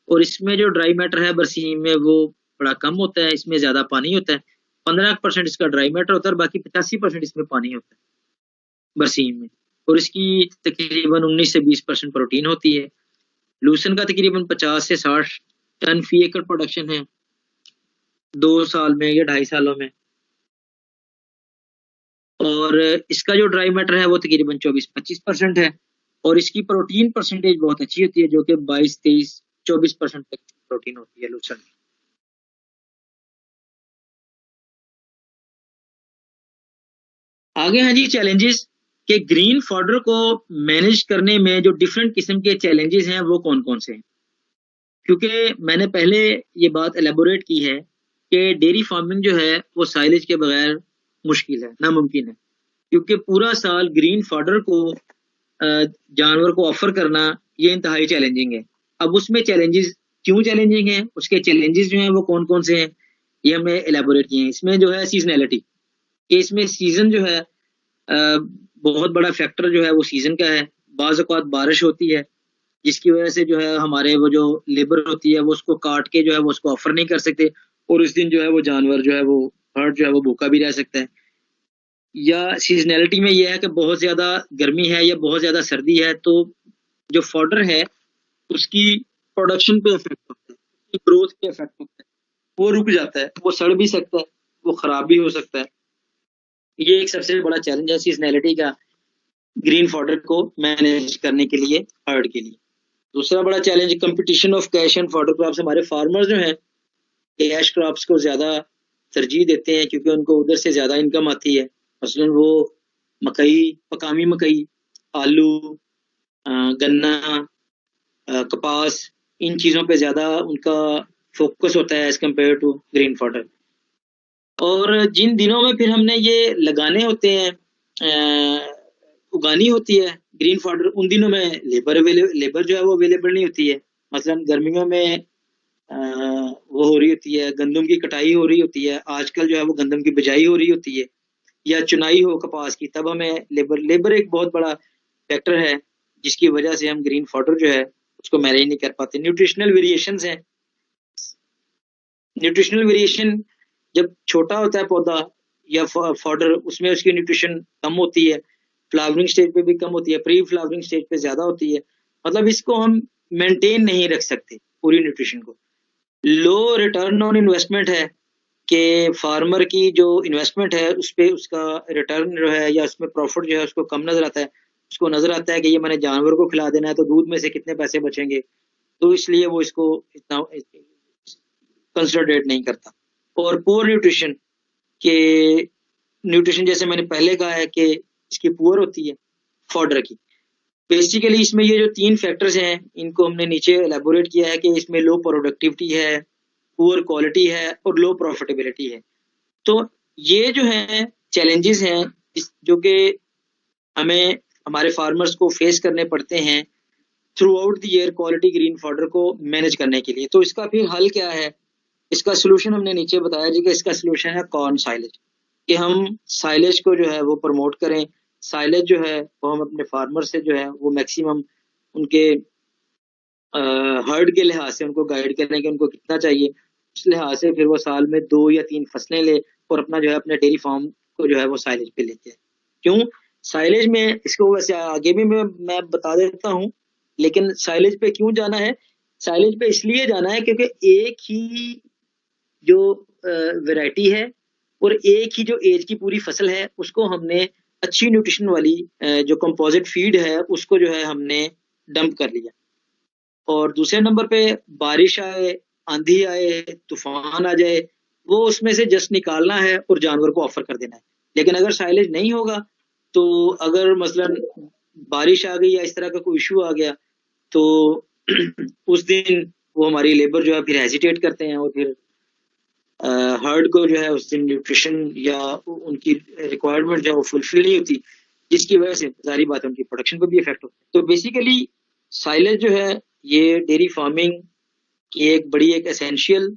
और इसमें जो ड्राई मैटर है बरसीम में वो बड़ा कम होता है, इसमें ज्यादा पानी होता है। 15% इसका ड्राई मैटर होता है और बाकी 85% इसमें पानी होता है बरसीम में। और इसकी तकरीबन 19 से 20% प्रोटीन होती है। लूसन का तकरीबन 50 से 60 टन फी एकड़ प्रोडक्शन है 2 साल में या 2.5 सालों में। और इसका जो ड्राई मैटर है वो तकरीबन 24-25% है और इसकी प्रोटीन परसेंटेज बहुत अच्छी होती है, जो कि 22-23-24% तक प्रोटीन होती है लूसन में। आगे हैं जी चैलेंजेस, कि ग्रीन फॉडर को मैनेज करने में जो डिफरेंट किस्म के चैलेंजेस हैं वो कौन कौन से हैं। क्योंकि मैंने पहले ये बात एलेबोरेट की है कि डेयरी फार्मिंग जो है वो साइलेज के बगैर मुश्किल है, नामुमकिन है। क्योंकि पूरा साल ग्रीन फॉडर को जानवर को ऑफर करना ये इंतहाई चैलेंजिंग है। अब उसमें चैलेंजेस क्यों चैलेंजिंग हैं, उसके चैलेंजेस जो हैं वो कौन कौन से हैं, ये हमने एलेबोरेट किए हैं। इसमें जो है सीजनैलिटी, कि इसमें सीजन जो है बहुत बड़ा फैक्टर जो है वो सीजन का है। बाज़ औक़ात बारिश होती है जिसकी वजह से जो है हमारे वो जो लेबर होती है वो उसको काट के जो है वो उसको ऑफर नहीं कर सकते और उस दिन जो है वो जानवर जो है वो हर्ड जो है वो भूखा भी रह सकता है। या सीजनैलिटी में ये है कि बहुत ज्यादा गर्मी है या बहुत ज्यादा सर्दी है तो जो फॉडर है उसकी प्रोडक्शन पे इफेक्ट होता है, उसकी ग्रोथ पे इफेक्ट होता है, वो रुक जाता है, वो सड़ भी सकता है, वो खराब भी हो सकता है। ये एक सबसे बड़ा चैलेंज है सीजनैलिटी का ग्रीन फॉडर को मैनेज करने के लिए, हर्ड के लिए। दूसरा बड़ा challenge competition of cash and fodder crops. हमारे फार्मर्स जो हैं कैश क्रॉप्स को ज्यादा तरजीह देते हैं क्योंकि उनको उधर से ज्यादा इनकम आती है। मसलन वो मकई, पकामी मकई, आलू, गन्ना, कपास, इन चीज़ों पे ज़्यादा उनका फोकस होता है as compare to green fodder. और जिन दिनों में फिर हमने ये लगाने होते हैं, उगानी होती है ग्रीन फॉडर, उन दिनों में लेबर जो है वो अवेलेबल नहीं होती है। मसलन गर्मियों में वो हो रही होती है, गंदम की कटाई हो रही होती है, आजकल जो है वो गंदम की बिजाई हो रही होती है या चुनाई हो कपास की, तब हमें लेबर एक बहुत बड़ा फैक्टर है जिसकी वजह से हम ग्रीन फॉडर जो है उसको मैनेज नहीं कर पाते। न्यूट्रिशनल वेरिएशंस हैं। न्यूट्रिशनल वेरिएशन जब छोटा होता है पौधा या फॉडर, उसमें उसकी न्यूट्रिशन कम होती है, फ्लावरिंग स्टेज पे भी कम होती है, प्री फ्लावरिंग स्टेज पे ज्यादा होती है। मतलब इसको हम मेंटेन नहीं रख सकते पूरी न्यूट्रिशन को। लो रिटर्न ऑन इन्वेस्टमेंट है कि फार्मर की जो इन्वेस्टमेंट है उस पर उसका रिटर्न जो है या उसमें प्रॉफिट जो है उसको कम नजर आता है। उसको नजर आता है कि ये मैंने जानवर को खिला देना है तो दूध में से कितने पैसे बचेंगे, तो इसलिए वो इसको इतना कंसिडरेट नहीं करता। और पुअर न्यूट्रिशन के न्यूट्रिशन जैसे मैंने पहले कहा है कि इसकी पुअर होती है फॉडर की। बेसिकली इसमें ये जो 3 फैक्टर्स हैं इनको हमने नीचे एलेबोरेट किया है कि इसमें लो प्रोडक्टिविटी है, पुअर क्वालिटी है और लो प्रॉफिटेबिलिटी है। तो ये जो है चैलेंजेस हैं जो कि हमें हमारे फार्मर्स को फेस करने पड़ते हैं through out the year quality green fodder को मैनेज करने के लिए। तो इसका फिर हल क्या है? इसका सोल्यूशन हमने नीचे बताया जी कि इसका सोल्यूशन है कॉर्न साइलेज, कि हम साइलेज को जो है वो प्रमोट करें। साइलेज जो है वो हम अपने फार्मर से जो है वो मैक्सिमम उनके हर्ड के लिहाज से उनको गाइड करें कि उनको कितना चाहिए, उस लिहाज से फिर वो साल में 2 या 3 फसलें ले और अपना जो है अपने डेयरी फार्म को जो है वो साइलेज पे लेते हैं। क्यों साइलेज में, इसको वैसे आगे भी मैं बता देता हूँ, लेकिन साइलेज पे क्यों जाना है? साइलेज पे इसलिए जाना है क्योंकि एक ही जो वैरायटी है और एक ही जो एज की पूरी फसल है उसको हमने अच्छी न्यूट्रिशन वाली जो कंपोजिट फीड है उसको जो है हमने डंप कर लिया। और दूसरे नंबर पे बारिश आए, आंधी आए, तूफान आ जाए, वो उसमें से जस्ट निकालना है और जानवर को ऑफर कर देना है। लेकिन अगर साइलेज नहीं होगा तो अगर मसलन बारिश आ गई या इस तरह का कोई इशू आ गया तो उस दिन वो हमारी लेबर जो है फिर हेजिटेट करते हैं और फिर हर्ड को जो है उस दिन न्यूट्रिशन या उनकी रिक्वायरमेंट जो है वो फुलफिल नहीं होती, जिसकी वजह से सारी बात उनकी प्रोडक्शन पर भी इफेक्ट होता है। तो बेसिकली साइलेज जो है ये डेयरी फार्मिंग की एक बड़ी एक एसेंशियल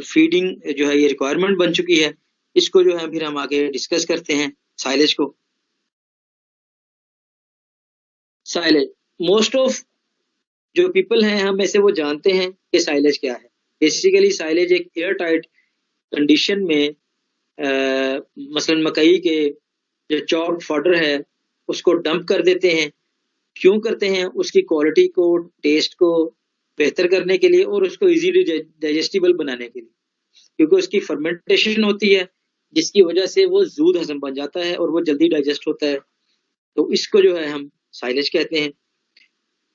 फीडिंग जो है ये रिक्वायरमेंट बन चुकी है। इसको जो है फिर हम आगे डिस्कस करते हैं साइलेज को। साइलेज मोस्ट ऑफ जो पीपल हैं हम में से वो जानते हैं कि साइलेज क्या है। बेसिकली साइलेज एक एयर टाइट कंडीशन में मसलन मकई के जो चॉप्ड फॉडर है उसको डंप कर देते हैं। क्यों करते हैं? उसकी क्वालिटी को, टेस्ट को बेहतर करने के लिए और उसको इजीली डाइजेस्टिबल बनाने के लिए, क्योंकि उसकी फर्मेंटेशन होती है जिसकी वजह से वो जूद हजम बन जाता है और वो जल्दी डाइजेस्ट होता है। तो इसको जो है हम साइलेज कहते हैं।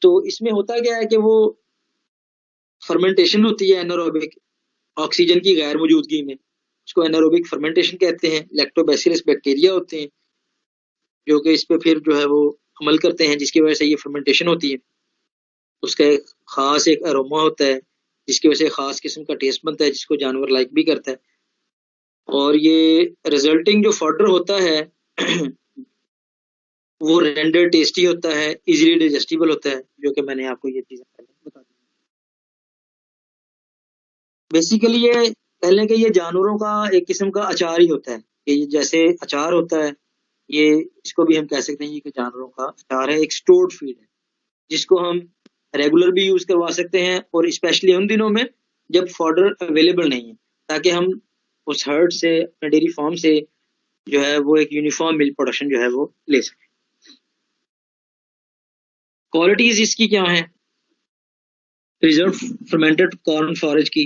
तो इसमें होता क्या है कि वो फर्मेंटेशन होती है एनारोबिक, ऑक्सीजन की गैर मौजूदगी में, उसको एनारोबिक फर्मेंटेशन कहते हैं। लैक्टोबैसिलस बैक्टीरिया होते हैं जो कि इस पे फिर जो है वो अमल करते हैं, जिसकी वजह से ये फर्मेंटेशन होती है। उसका एक खास एक अरोमा होता है जिसकी वजह से खास किस्म का टेस्ट बनता है जिसको जानवर लाइक भी करता है। और ये रिजल्टिंग जो फॉडर होता है वो रेंडर टेस्टी होता है, इजीली डाइजेस्टिबल होता है, जो कि मैंने आपको ये चीजें पहले बता दी। बेसिकली ये कहने के ये जानवरों का एक किस्म का अचार ही होता है, कि जैसे अचार होता है ये, इसको भी हम कह सकते हैं कि जानवरों का अचार है, एक स्टोर्ड फीड है जिसको हम रेगुलर भी यूज करवा सकते हैं और स्पेशली उन दिनों में जब फॉडर अवेलेबल नहीं है, ताकि हम उस हर्ड से, डेयरी फार्म से जो है वो एक यूनिफॉर्म मिल्क प्रोडक्शन जो है वो ले सकें। क्वालिटीज इसकी क्या है? प्रिजर्व फर्मेंटेड कॉर्न फॉरेज की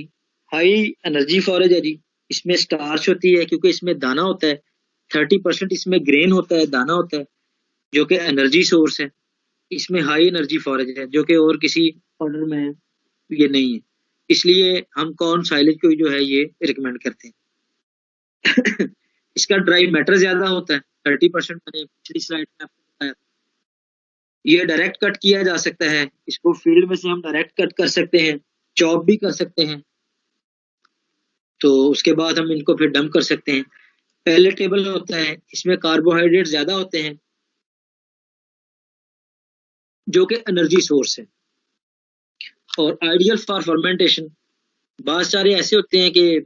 हाई एनर्जी फॉरेज है जी। इसमें स्टार्च होती है क्योंकि इसमें दाना होता है, 30% इसमें ग्रेन होता है, दाना होता है, जो कि एनर्जी सोर्स है। इसमें हाई एनर्जी फॉरेज है जो कि और किसी ऑर्डर में ये नहीं है, इसलिए हम कॉर्न साइलेज को जो है ये रिकमेंड करते हैं। इसका ड्राई मैटर ज्यादा होता है, 30%, मैंने पिछली स्लाइड में आपको बताया। ये डायरेक्ट कट किया जा सकता है, इसको फील्ड में से हम डायरेक्ट कट कर सकते हैं, चॉप भी कर सकते हैं, तो उसके बाद हम इनको फिर डंप कर सकते हैं। पैलेटेबल होता है, इसमें कार्बोहाइड्रेट ज्यादा होते हैं जो कि एनर्जी सोर्स है। और आइडियल फॉर फर्मेंटेशन, बहुत सारे ऐसे होते हैं कि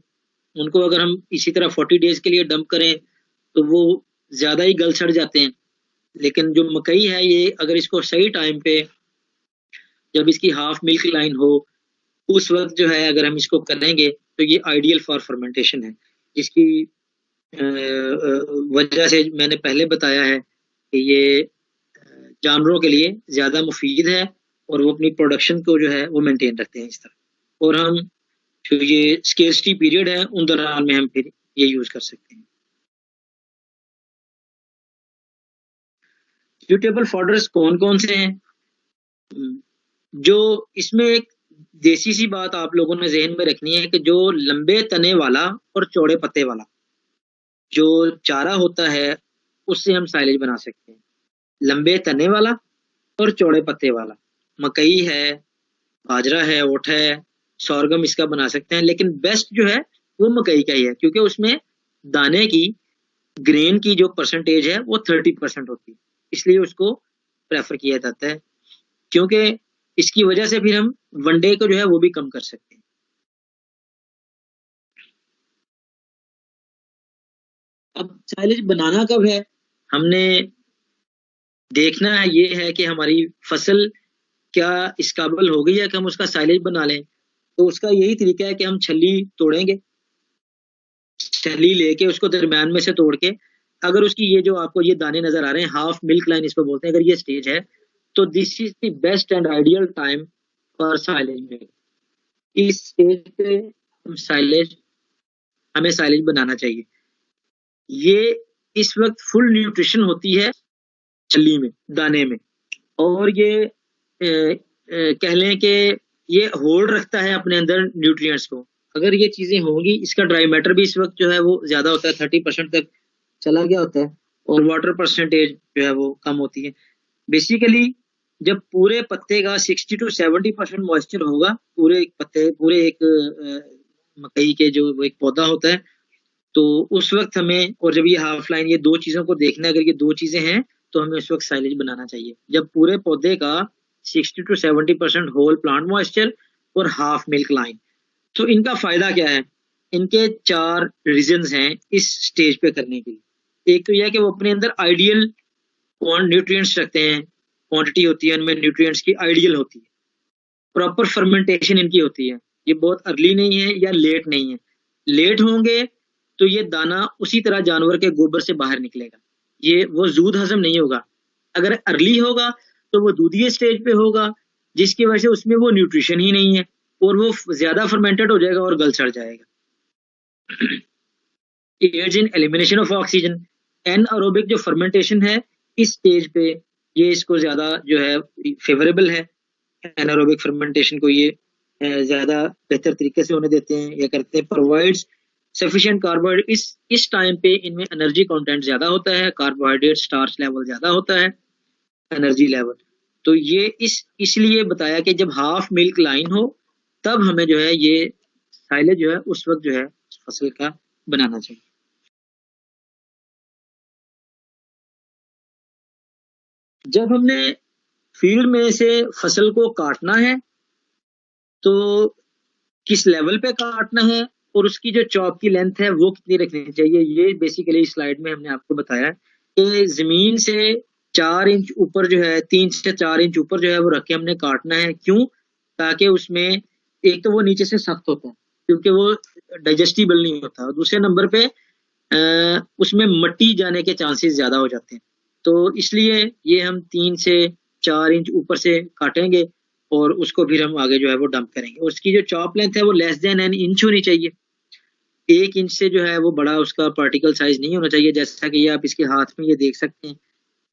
उनको अगर हम इसी तरह 40 डेज के लिए डंप करें तो वो ज्यादा ही गल सड़ जाते हैं। लेकिन जो मकई है ये, अगर इसको सही टाइम पे जब इसकी हाफ मिल्क लाइन हो उस वक्त जो है अगर हम इसको करेंगे तो ये आइडियल फॉर फर्मेंटेशन है, जिसकी वजह से मैंने पहले बताया है कि ये जानवरों के लिए ज़्यादा मुफीद है और वो अपनी प्रोडक्शन को जो है वो मेंटेन रखते हैं इस तरह। और हम जो ये स्केर्सिटी पीरियड है उन दौरान में हम फिर ये यूज़ कर सकते हैं। सूटेबल फॉडर्स कौन कौन से हैं? जो इसमें एक देसी सी बात आप लोगों ने जहन में रखनी है कि जो लंबे तने वाला और चौड़े पत्ते वाला जो चारा होता है उससे हम साइलेज बना सकते हैं। लंबे तने वाला और चौड़े पत्ते वाला मकई है, बाजरा है, ओट है, सोरगम इसका बना सकते हैं, लेकिन बेस्ट जो है वो मकई का ही है क्योंकि उसमें दाने की ग्रेन की जो परसेंटेज है वो 30% होती है, इसलिए उसको प्रेफर किया जाता है क्योंकि इसकी वजह से फिर हम वनडे को जो है वो भी कम कर सकते हैं। अब साइलेज बनाना कब है? हमने देखना है ये है कि हमारी फसल क्या इस काबिल हो गई है कि हम उसका साइलेज बना लें। तो उसका यही तरीका है कि हम छली तोड़ेंगे, छली लेके उसको दरमियान में से तोड़ के अगर उसकी ये जो आपको ये दाने नजर आ रहे हैं हाफ मिल्क लाइन इसको बोलते हैं, अगर ये स्टेज है तो this is the best and ideal time for silage में। इस स्टेज पे हम साइलेज हमें साइलेज बनाना चाहिए। ये इस वक्त फुल न्यूट्रिशन होती है छली में, दाने में, और ये कह लें कि ये होल्ड रखता है अपने अंदर न्यूट्रिएंट्स को। अगर ये चीजें होंगी, इसका ड्राई मैटर भी इस वक्त जो है वो ज्यादा होता है, 30% तक चला गया होता है, और वाटर परसेंटेज जो है वो कम होती है। बेसिकली जब पूरे पत्ते का 60 to 70% मॉइस्चर होगा, पूरे पत्ते पूरे एक मकई के जो वो एक पौधा होता है, तो उस वक्त हमें, और जब ये हाफ लाइन, ये दो चीजों को देखना है, अगर ये दो चीजें हैं तो हमें उस वक्त साइलेज बनाना चाहिए जब पूरे पौधे का 60 to 70% होल प्लांट मॉइस्चर और हाफ मिल्क लाइन। तो इनका फायदा क्या है? इनके 4 रीजंस हैं इस स्टेज पे करने के लिए। एक तो यह है कि वो अपने अंदर आइडियल न्यूट्रिएंट्स रखते हैं, क्वांटिटी होती है उनमें न्यूट्रिएंट्स की आइडियल होती है, प्रॉपर फर्मेंटेशन इनकी होती है, ये बहुत अर्ली नहीं है या लेट नहीं है। लेट होंगे तो ये दाना उसी तरह जानवर के गोबर से बाहर निकलेगा, ये वो जूद हजम नहीं होगा। अगर अर्ली होगा तो वो दूधिये स्टेज पे होगा, जिसकी वजह से उसमें वो न्यूट्रिशन ही नहीं है और वो ज्यादा फर्मेंटेड हो जाएगा और गल सड़ जाएगा। Aids in elimination of oxygen, anaerobic जो फर्मेंटेशन है इस स्टेज पे ये इसको ज्यादा जो है फेवरेबल है। एनारोबिक फर्मेंटेशन को ये ज्यादा बेहतर तरीके से होने देते हैं या करते हैं। प्रोवाइड्स सफिशिएंट कार्बोहाइड्रेट, इस टाइम पे इनमें एनर्जी कंटेंट ज्यादा होता है, कार्बोहाइड्रेट स्टार्च लेवल ज्यादा होता है, एनर्जी लेवल। तो ये इसलिए बताया कि जब हाफ मिल्क लाइन हो तब हमें जो है ये साइलेज जो है उस वक्त जो है फसल का बनाना चाहिए। जब हमने फील्ड में से फसल को काटना है तो किस लेवल पे काटना है और उसकी जो चॉप की लेंथ है वो कितनी रखनी चाहिए, ये बेसिकली इस स्लाइड में हमने आपको बताया कि जमीन से 4 इंच ऊपर जो है, 3 से 4 इंच ऊपर जो है वो रख के हमने काटना है। क्यों? ताकि उसमें एक तो वो नीचे से सख्त होता है क्योंकि वो डाइजेस्टिबल नहीं होता, और दूसरे नंबर पे उसमें मट्टी जाने के चांसेस ज्यादा हो जाते हैं। तो इसलिए ये हम 3 से 4 इंच ऊपर से काटेंगे और उसको फिर हम आगे जो है वो डंप करेंगे। उसकी जो चॉप लेंथ है वो लेस देन एन इंच होनी चाहिए, 1 इंच से जो है वो बड़ा उसका पार्टिकल साइज नहीं होना चाहिए। जैसा कि ये आप इसके हाथ में ये देख सकते हैं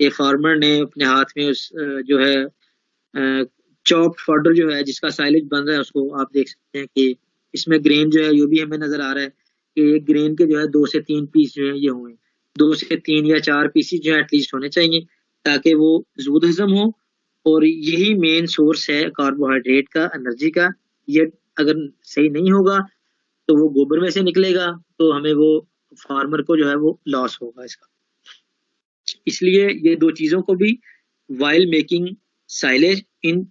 कि फार्मर ने अपने हाथ में उस जो है चॉप फॉडर जो है जिसका साइलेज बन रहा है उसको आप देख सकते हैं कि इसमें ग्रेन जो है ये भी हमें नजर आ रहा है कि एक ग्रेन के जो है 2 से 3 पीस जो है ये हुए, 2 से 3 या 4 पीसेस जो है एटलीस्ट होने चाहिए ताकि वो जूद हजम हो। और यही मेन सोर्स है कार्बोहाइड्रेट का, एनर्जी का। ये अगर सही नहीं होगा तो वो गोबर में से निकलेगा, तो हमें वो फार्मर को जो है वो लॉस होगा इसका। इसलिए ये दो चीजों को भी वाइल मेकिंग साइलेज, इन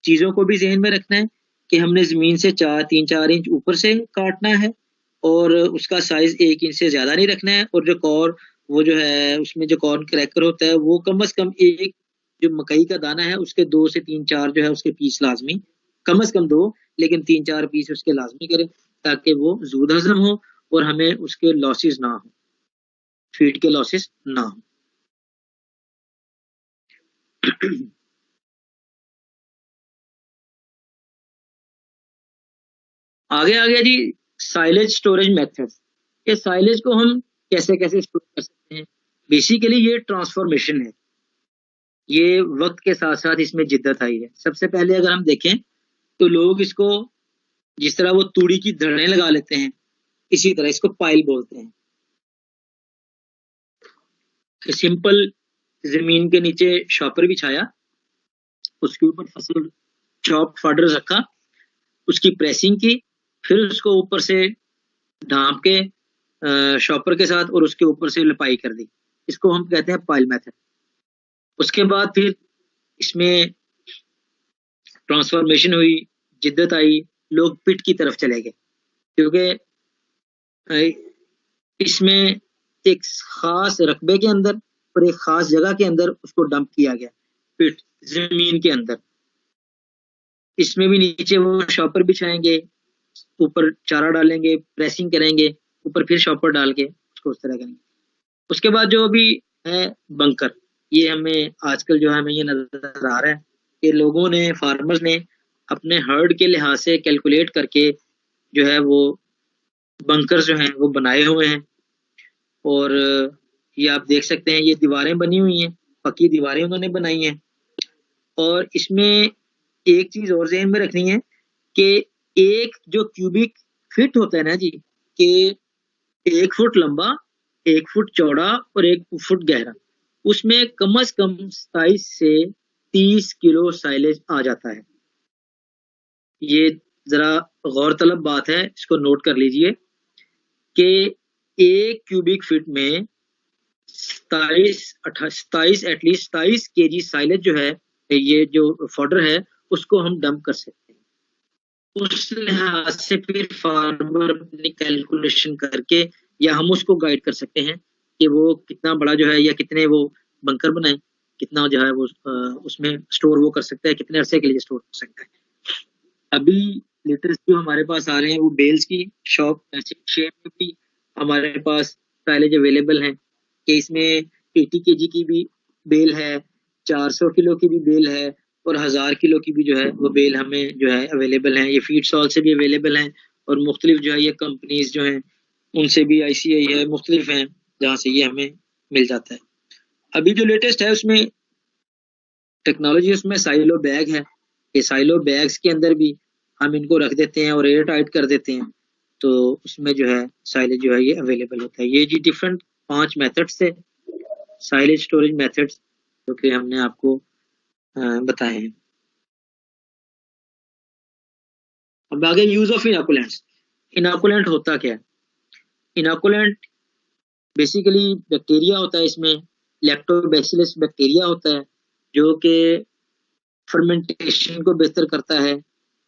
चीजों को भी जहन में रखना है कि हमने जमीन से 3-4 इंच ऊपर से काटना है और उसका साइज 1 इंच से ज्यादा नहीं रखना है। और जो कॉर्न वो जो है उसमें जो कॉर्न क्रैकर होता है वो कम से कम जो मकई का दाना है उसके 2 से 3-4 जो है उसके पीस लाजमी, कम से कम 2, लेकिन 3-4 पीस उसके लाजमी करें ताकि वो जूद हजम हो और हमें उसके लॉसेस ना हो, फीड के लॉसेस ना हो। आगे आ गया जी साइलेज स्टोरेज मेथड। ये साइलेज को हम कैसे कैसे स्टोर कर सकते हैं। बेसिकली ये ट्रांसफॉर्मेशन है, ये वक्त के साथ साथ इसमें जिद्दत आई है। सबसे पहले अगर हम देखें तो लोग इसको जिस तरह वो तूड़ी की धड़ें लगा लेते हैं, इसी तरह इसको पाइल बोलते हैं। सिंपल जमीन के नीचे शॉपर बिछाया, उसके ऊपर फसल चॉप फॉडर रखा, उसकी प्रेसिंग की, फिर उसको ऊपर से ढांप के शॉपर के साथ और उसके ऊपर से लपाई कर दी। इसको हम कहते हैं पाइल मेथड। उसके बाद फिर इसमें ट्रांसफॉर्मेशन हुई, जिद्दत आई, लोग पिट की तरफ चले गए, क्योंकि इसमें एक खास रकबे के अंदर और एक खास जगह के अंदर उसको डंप किया गया, पिट जमीन के अंदर। इसमें भी नीचे वो शॉपर बिछाएंगे, ऊपर चारा डालेंगे, प्रेसिंग करेंगे, ऊपर फिर शॉपर डाल के उसको उस तरह करेंगे। उसके बाद जो अभी है बंकर, ये हमें आजकल जो है हमें ये नजर आ रहा है कि लोगों ने, फार्मर्स ने अपने हर्ड के लिहाज से कैलकुलेट करके जो है वो बंकर जो हैं वो बनाए हुए हैं। और ये आप देख सकते हैं, ये दीवारें बनी हुई हैं, पक्की दीवारें उन्होंने बनाई हैं। और इसमें एक चीज और ज़हन में रखनी है कि एक जो क्यूबिक फिट होता है ना जी, कि 1 फुट लंबा, 1 फुट चौड़ा और 1 फुट गहरा, उसमें कम से कम 27 से 30 किलो साइलेज आ जाता है। ये जरा गौरतलब बात है, इसको नोट कर लीजिए कि 1 क्यूबिक फीट में 27 एटलीस्ट 27 केजी साइलेज जो है, ये जो फॉडर है, उसको हम डंप कर सकते हैं। उस लिहाज से फिर फार्मर अपनी कैलकुलेशन करके या हम उसको गाइड कर सकते हैं कि वो कितना बड़ा जो है या कितने वो बंकर बनाए, कितना जो है वो उसमें स्टोर वो कर सकता है, कितने अरसे के लिए स्टोर कर सकता है। अभी लेटेस्ट जो हमारे पास आ रहे हैं वो बेल्स की शॉप ऐसे शेप में भी हमारे पास साइलेज अवेलेबल हैं, कि इसमें 80 केजी की भी बेल है, 400 किलो की भी बेल है और 1000 किलो की भी जो है वो बेल हमें जो है अवेलेबल है। ये फीड सॉल से भी अवेलेबल हैं और मुख्तलिफ जो है ये कंपनीज जो हैं उनसे भी ICI है, मुख्तलिफ हैं जहाँ से ये हमें मिल जाता है। अभी जो लेटेस्ट है उसमें टेक्नोलॉजी, उसमें साइलो बैग है। ये साइलो बैग्स के अंदर भी हम इनको रख देते हैं और एयर टाइट कर देते हैं, तो उसमें जो है साइलेज जो है ये अवेलेबल होता है। ये जी डिफरेंट 5 मेथड्स थे, साइलेज स्टोरेज मेथड्स, जो कि हमने आपको बताए हैं। अब आगे यूज ऑफ इनोकुलेंट्स। इनोकुलेंट होता क्या है? इनोकुलेंट बेसिकली बैक्टीरिया होता है, इसमें लैक्टोबैसिलस बैक्टीरिया होता है जो कि फर्मेंटेशन को बेहतर करता है,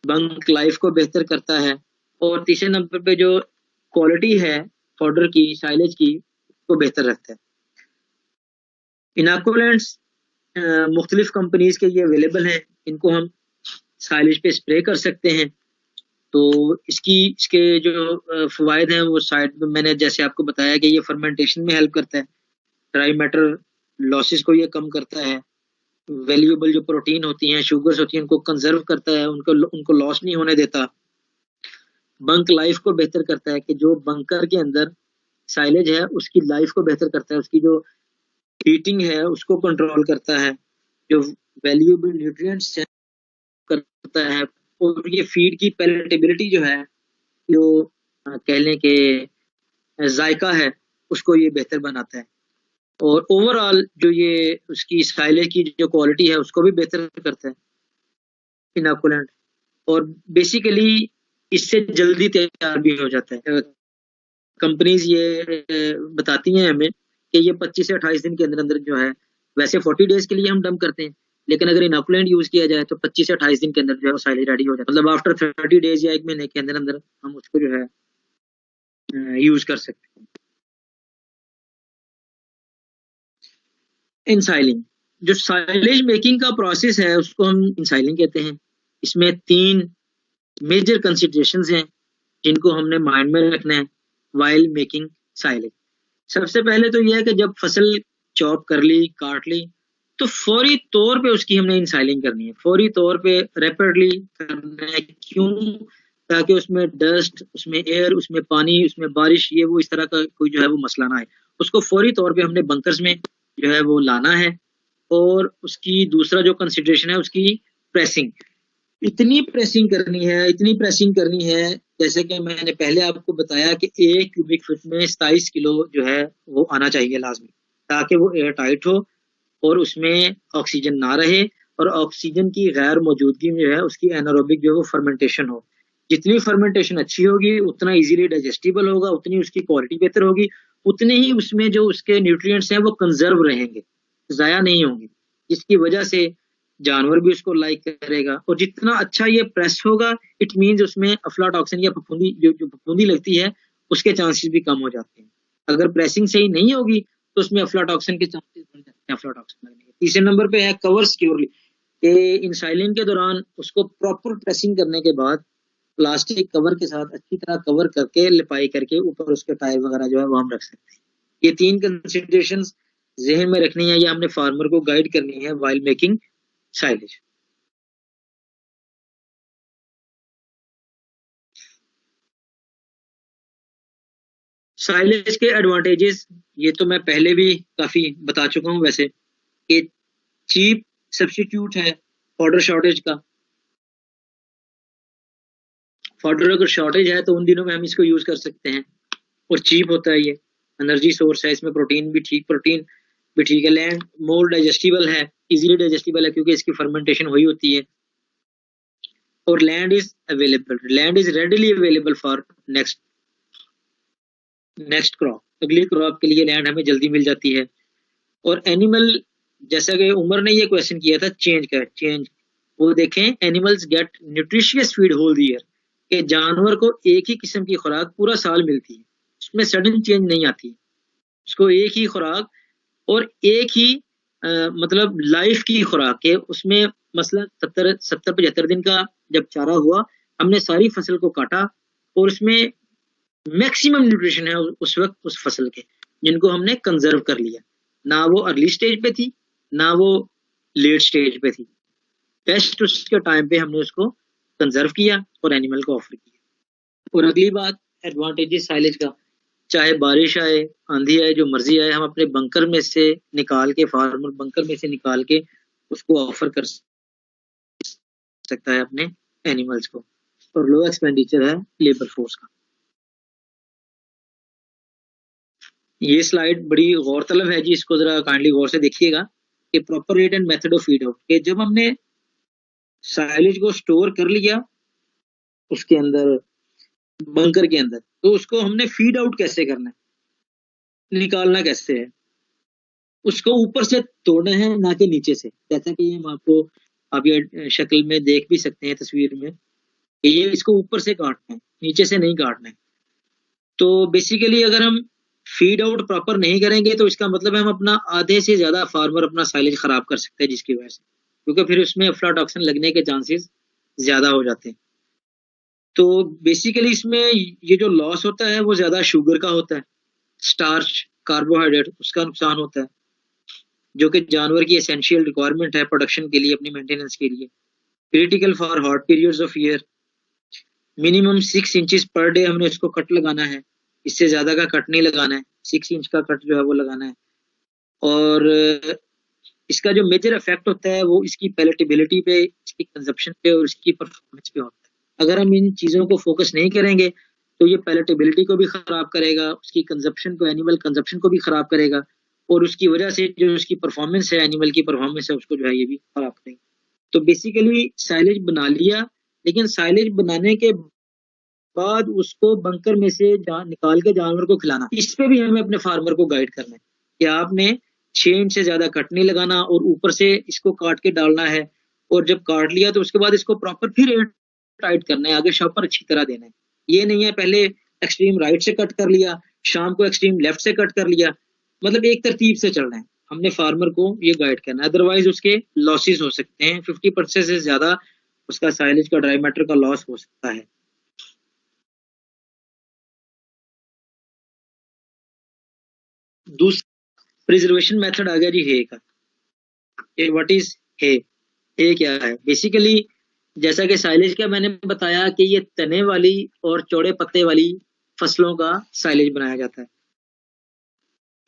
बंक लाइफ को बेहतर करता है, और तीसरे नंबर पे जो क्वालिटी है पाउडर की, साइलेज की, को बेहतर रखता है। इनाकुलेंट्स मुख्तलिफ कंपनीज के ये अवेलेबल हैं, इनको हम साइलेज पे स्प्रे कर सकते हैं। तो इसके जो फवायद हैं वो साइड में मैंने जैसे आपको बताया कि ये फर्मेंटेशन में हेल्प करता है, ड्राई मैटर लॉसेस को ये कम करता है, वैल्यूएबल जो प्रोटीन होती हैं, शुगर्स होती हैं, उनको कंजर्व करता है, उनको लॉस नहीं होने देता। बंक लाइफ को बेहतर करता है, कि जो बंकर के अंदर साइलेज है उसकी लाइफ को बेहतर करता है, उसकी जो हीटिंग है उसको कंट्रोल करता है, जो वैल्यूएबल न्यूट्रिएंट्स है करता है, और ये फीड की पैलेटेबिलिटी जो है, जो कह लें कि जायका है, उसको ये बेहतर बनाता है। और ओवरऑल जो ये उसकी साइलेज की जो क्वालिटी है उसको भी बेहतर करता है इनोकुलेंट। और बेसिकली इससे जल्दी तैयार भी हो जाता है। कंपनीज ये बताती हैं हमें कि ये 25 से 28 दिन के अंदर अंदर जो है, वैसे 40 डेज के लिए हम डंप करते हैं, लेकिन अगर इनोकुलेंट यूज किया जाए तो 25 से 28 दिन के अंदर जो है वो साइलेज रेडी हो जाता है। मतलब आफ्टर 30 डेज या 1 महीने के अंदर अंदर हम उसको जो है यूज कर सकते हैं। इनसाइलिंग, जो साइलेज मेकिंग का प्रोसेस है उसको हम इंसाइलिंग कहते हैं। इसमें 3 मेजर कंसिडरेशंस हैं जिनको हमने माइंड में रखना है वाइल मेकिंग साइलेज। सबसे पहले तो यह है कि जब फसल चॉप कर ली, काट ली, तो फौरी तौर पे उसकी हमने इंसाइलिंग करनी है, फौरी तौर पे रैपिडली करना है। क्यों? ताकि उसमें डस्ट, उसमें एयर, उसमें पानी, उसमें बारिश, ये वो इस तरह का कोई जो है वो मसला ना आए। उसको फौरी तौर पे हमने बंकर्स में जो है वो लाना है। और उसकी दूसरा जो कंसिडरेशन है उसकी प्रेसिंग, इतनी प्रेसिंग करनी है, इतनी प्रेसिंग करनी है, जैसे कि मैंने पहले आपको बताया कि 1 क्यूबिक फीट में 27 किलो जो है वो आना चाहिए लाजमी, ताकि वो एयर टाइट हो और उसमें ऑक्सीजन ना रहे, और ऑक्सीजन की गैर मौजूदगी में जो है उसकी एनारोबिक जो है वो फर्मेंटेशन हो। जितनी फर्मेंटेशन अच्छी होगी उतना इजीली डाइजेस्टिबल होगा, उतनी उसकी क्वालिटी बेहतर होगी, उतने ही उसमें जो उसके न्यूट्रिएंट्स हैं वो कंजर्व रहेंगे, ज़ाया नहीं होंगे, जिसकी वजह से जानवर भी उसको लाइक करेगा। और जितना अच्छा ये प्रेस होगा, इट मीन्स उसमें अफ्लाटॉक्सिन या फफूंदी जो फफूंदी लगती है उसके चांसेस भी कम हो जाते हैं। अगर प्रेसिंग सही नहीं होगी तो उसमें अफ्लाटॉक्सिन के चांसेस बढ़ जाते हैं अफ्लाटॉक्सिन लगने के। तीसरे नंबर पे है कवर सिक्योरली, कि इंसाइलिंग के दौरान उसको प्रॉपर प्रेसिंग करने के बाद प्लास्टिक कवर के साथ अच्छी तरह कवर करके, लिपाई करके ऊपर उसके टायर वगैरह जो है वो हम रख सकते हैं। ये 3 कंसिडरेशंस जहन में रखनी है, या हमने फार्मर को गाइड करनी है वाइल मेकिंग साइलेज। साइलेज के एडवांटेजेस ये तो मैं पहले भी काफी बता चुका हूं वैसे, कि चीप सब्स्टिट्यूट है फॉडर शॉर्टेज का। फॉडर अगर शॉर्टेज है तो उन दिनों में हम इसको यूज कर सकते हैं, और चीप होता है, ये एनर्जी सोर्स है, इसमें प्रोटीन भी ठीक है। लैंड मोर डाइजेस्टिबल है, इजीली डाइजेस्टिबल है क्योंकि इसकी फर्मेंटेशन हुई होती है। और land is readily available for next crop, अगली क्रॉप के लिए लैंड हमें जल्दी मिल जाती है। और एनिमल, जैसा कि उमर ने ये क्वेश्चन किया था चेंज, वो देखें, animals get nutritious feed whole year, कि जानवर को एक ही किस्म की खुराक पूरा साल मिलती है, उसमें सडन चेंज नहीं आती, उसको एक ही खुराक और एक ही मतलब लाइफ की खुराक है उसमें। मसलन 70-75 दिन का जब चारा हुआ, हमने सारी फसल को काटा और उसमें मैक्सिमम न्यूट्रिशन है उस वक्त उस फसल के, जिनको हमने कंजर्व कर लिया, ना वो अर्ली स्टेज पे थी ना वो लेट स्टेज पे थी, बेस्ट उसके टाइम पे हमने उसको कंजर्व किया और एनिमल को ऑफर किया। और अगली बात, एडवांटेजेस साइलेज का, चाहे बारिश आए, आंधी आए, जो मर्जी आए, हम अपने बंकर में से निकाल के, फार्मर बंकर में से निकाल के उसको ऑफर कर सकता है अपने एनिमल्स को। और लो एक्सपेंडिचर है लेबर फोर्स का। ये स्लाइड बड़ी गौरतलब है जी, इसको जरा काइंडली गौर से देखिएगा, कि proper rate and method of feed out, कि जब हमने साइलेज को स्टोर कर लिया उसके अंदर, बंकर के अंदर, तो उसको हमने फीड आउट कैसे करना है, निकालना कैसे है, उसको ऊपर से तोड़ना है ना कि नीचे से। जैसा कि हम आपको आप ये शक्ल में देख भी सकते हैं तस्वीर में, कि ये इसको ऊपर से काटना है, नीचे से नहीं काटना है। तो बेसिकली अगर हम फीड आउट प्रॉपर नहीं करेंगे तो इसका मतलब है हम अपना आधे से ज्यादा फार्मर अपना साइलेज खराब कर सकते हैं, जिसकी वजह से, क्योंकि फिर उसमें अफ्लाटॉक्सिन लगने के चांसेस ज्यादा हो जाते हैं। तो बेसिकली इसमें ये जो लॉस होता है वो ज्यादा शुगर का होता है, स्टार्च, कार्बोहाइड्रेट, उसका नुकसान होता है, जो कि जानवर की एसेंशियल रिक्वायरमेंट है प्रोडक्शन के लिए, अपनी मेंटेनेंस के लिए। Critical for hot periods of year, minimum 6 inches per day हमने उसको कट लगाना है, इससे ज्यादा का कट नहीं लगाना है, 6 इंच का कट जो है वो लगाना है। और इसका जो मेजर इफेक्ट होता है वो इसकी पैलेटेबिलिटी पे, इसकी कंजप्शन पे और इसकी परफॉर्मेंस पे होता है। अगर हम इन चीज़ों को फोकस नहीं करेंगे तो ये पैलेटेबिलिटी को भी खराब करेगा, उसकी कंजप्शन को, एनिमल कंजप्शन को भी खराब करेगा, और उसकी वजह से जो उसकी परफॉर्मेंस है, एनिमल की परफॉर्मेंस है, उसको जो है ये भी खराब करेगा। तो बेसिकली साइलेज बना लिया, लेकिन साइलेज बनाने के बाद उसको बंकर में से निकाल के जानवर को खिलाना, इस पे भी हमें अपने फार्मर को गाइड करना है कि आपने 6 इंच से ज्यादा कट नहीं लगाना और ऊपर से इसको काट के डालना है। और जब काट लिया तो उसके बाद इसको प्रॉपर फिर एयर टाइट करना है, आगे शॉपर अच्छी तरह देना है। ये नहीं है पहले एक्सट्रीम राइट से कट कर लिया, शाम को एक्सट्रीम लेफ्ट से कट कर लिया, मतलब एक तरतीब से चलना है। हमने फार्मर को ये गाइड करना है, अदरवाइज उसके लॉसेस हो सकते हैं। 50% से ज्यादा उसका साइलेज का ड्राई मैटर का लॉस हो सकता है। दूसरा प्रिजर्वेशन मेथड आ गया जी हे का। व्हाट इज हे? हे क्या है? बेसिकली जैसा कि साइलेज का मैंने बताया कि ये तने वाली और चौड़े पत्ते वाली फसलों का साइलेज बनाया जाता है।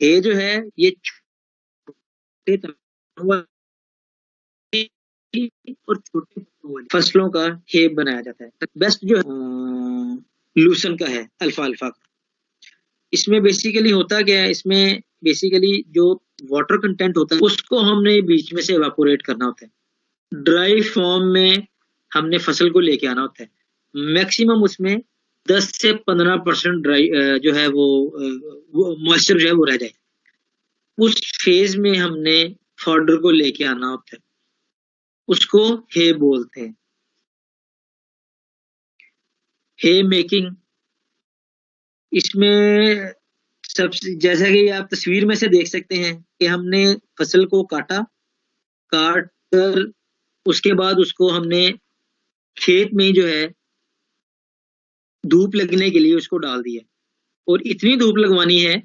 हे जो है ये छोटे तनों वाली और छोटे पत्तों वाली फसलों का हे बनाया जाता है। बेस्ट जो लूसन का है, अल्फा अल्फा का। इसमें बेसिकली होता क्या है, इसमें बेसिकली जो वाटर कंटेंट होता है उसको हमने बीच में से एवापोरेट करना होता है। ड्राई फॉर्म में हमने फसल को लेके आना होता है। मैक्सिमम उसमें 10 से 15% ड्राई जो है वो मॉइस्चर जो है वो रह जाए। उस फेज में हमने फॉडर को लेके आना होता है, उसको हे बोलते हैं, हे मेकिंग। इसमें सबसे जैसा कि आप तस्वीर में से देख सकते हैं कि हमने फसल को काटा, काट कर उसके बाद उसको हमने खेत में जो है धूप लगने के लिए उसको डाल दिया। और इतनी धूप लगवानी है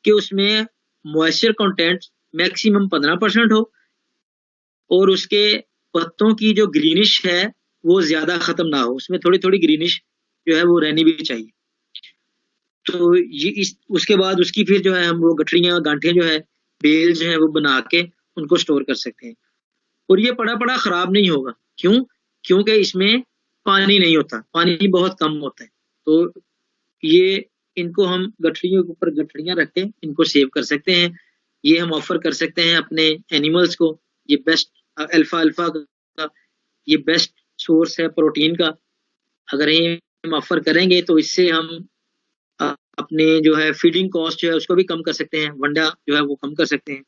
कि उसमें मॉइस्चर कंटेंट मैक्सिमम 15% हो और उसके पत्तों की जो ग्रीनिश है वो ज्यादा खत्म ना हो, उसमें थोड़ी थोड़ी ग्रीनिश जो है वो रहनी भी चाहिए। तो ये उसके बाद उसकी फिर जो है हम वो गठरियां गांठें जो है बेल जो है वो बना के उनको स्टोर कर सकते हैं। और ये पड़ा पड़ा खराब नहीं होगा। क्यों? क्योंकि इसमें पानी नहीं होता, पानी बहुत कम होता है। तो ये इनको हम गठरियों के ऊपर गठरियां रख के इनको सेव कर सकते हैं। ये हम ऑफर कर सकते हैं अपने एनिमल्स को। ये बेस्ट अल्फा अल्फा का ये बेस्ट सोर्स है प्रोटीन का। अगर ये हम ऑफर करेंगे तो इससे हम अपने जो है फीडिंग कॉस्ट जो है उसको भी कम कर सकते हैं, वंडा जो है वो कम कर सकते हैं।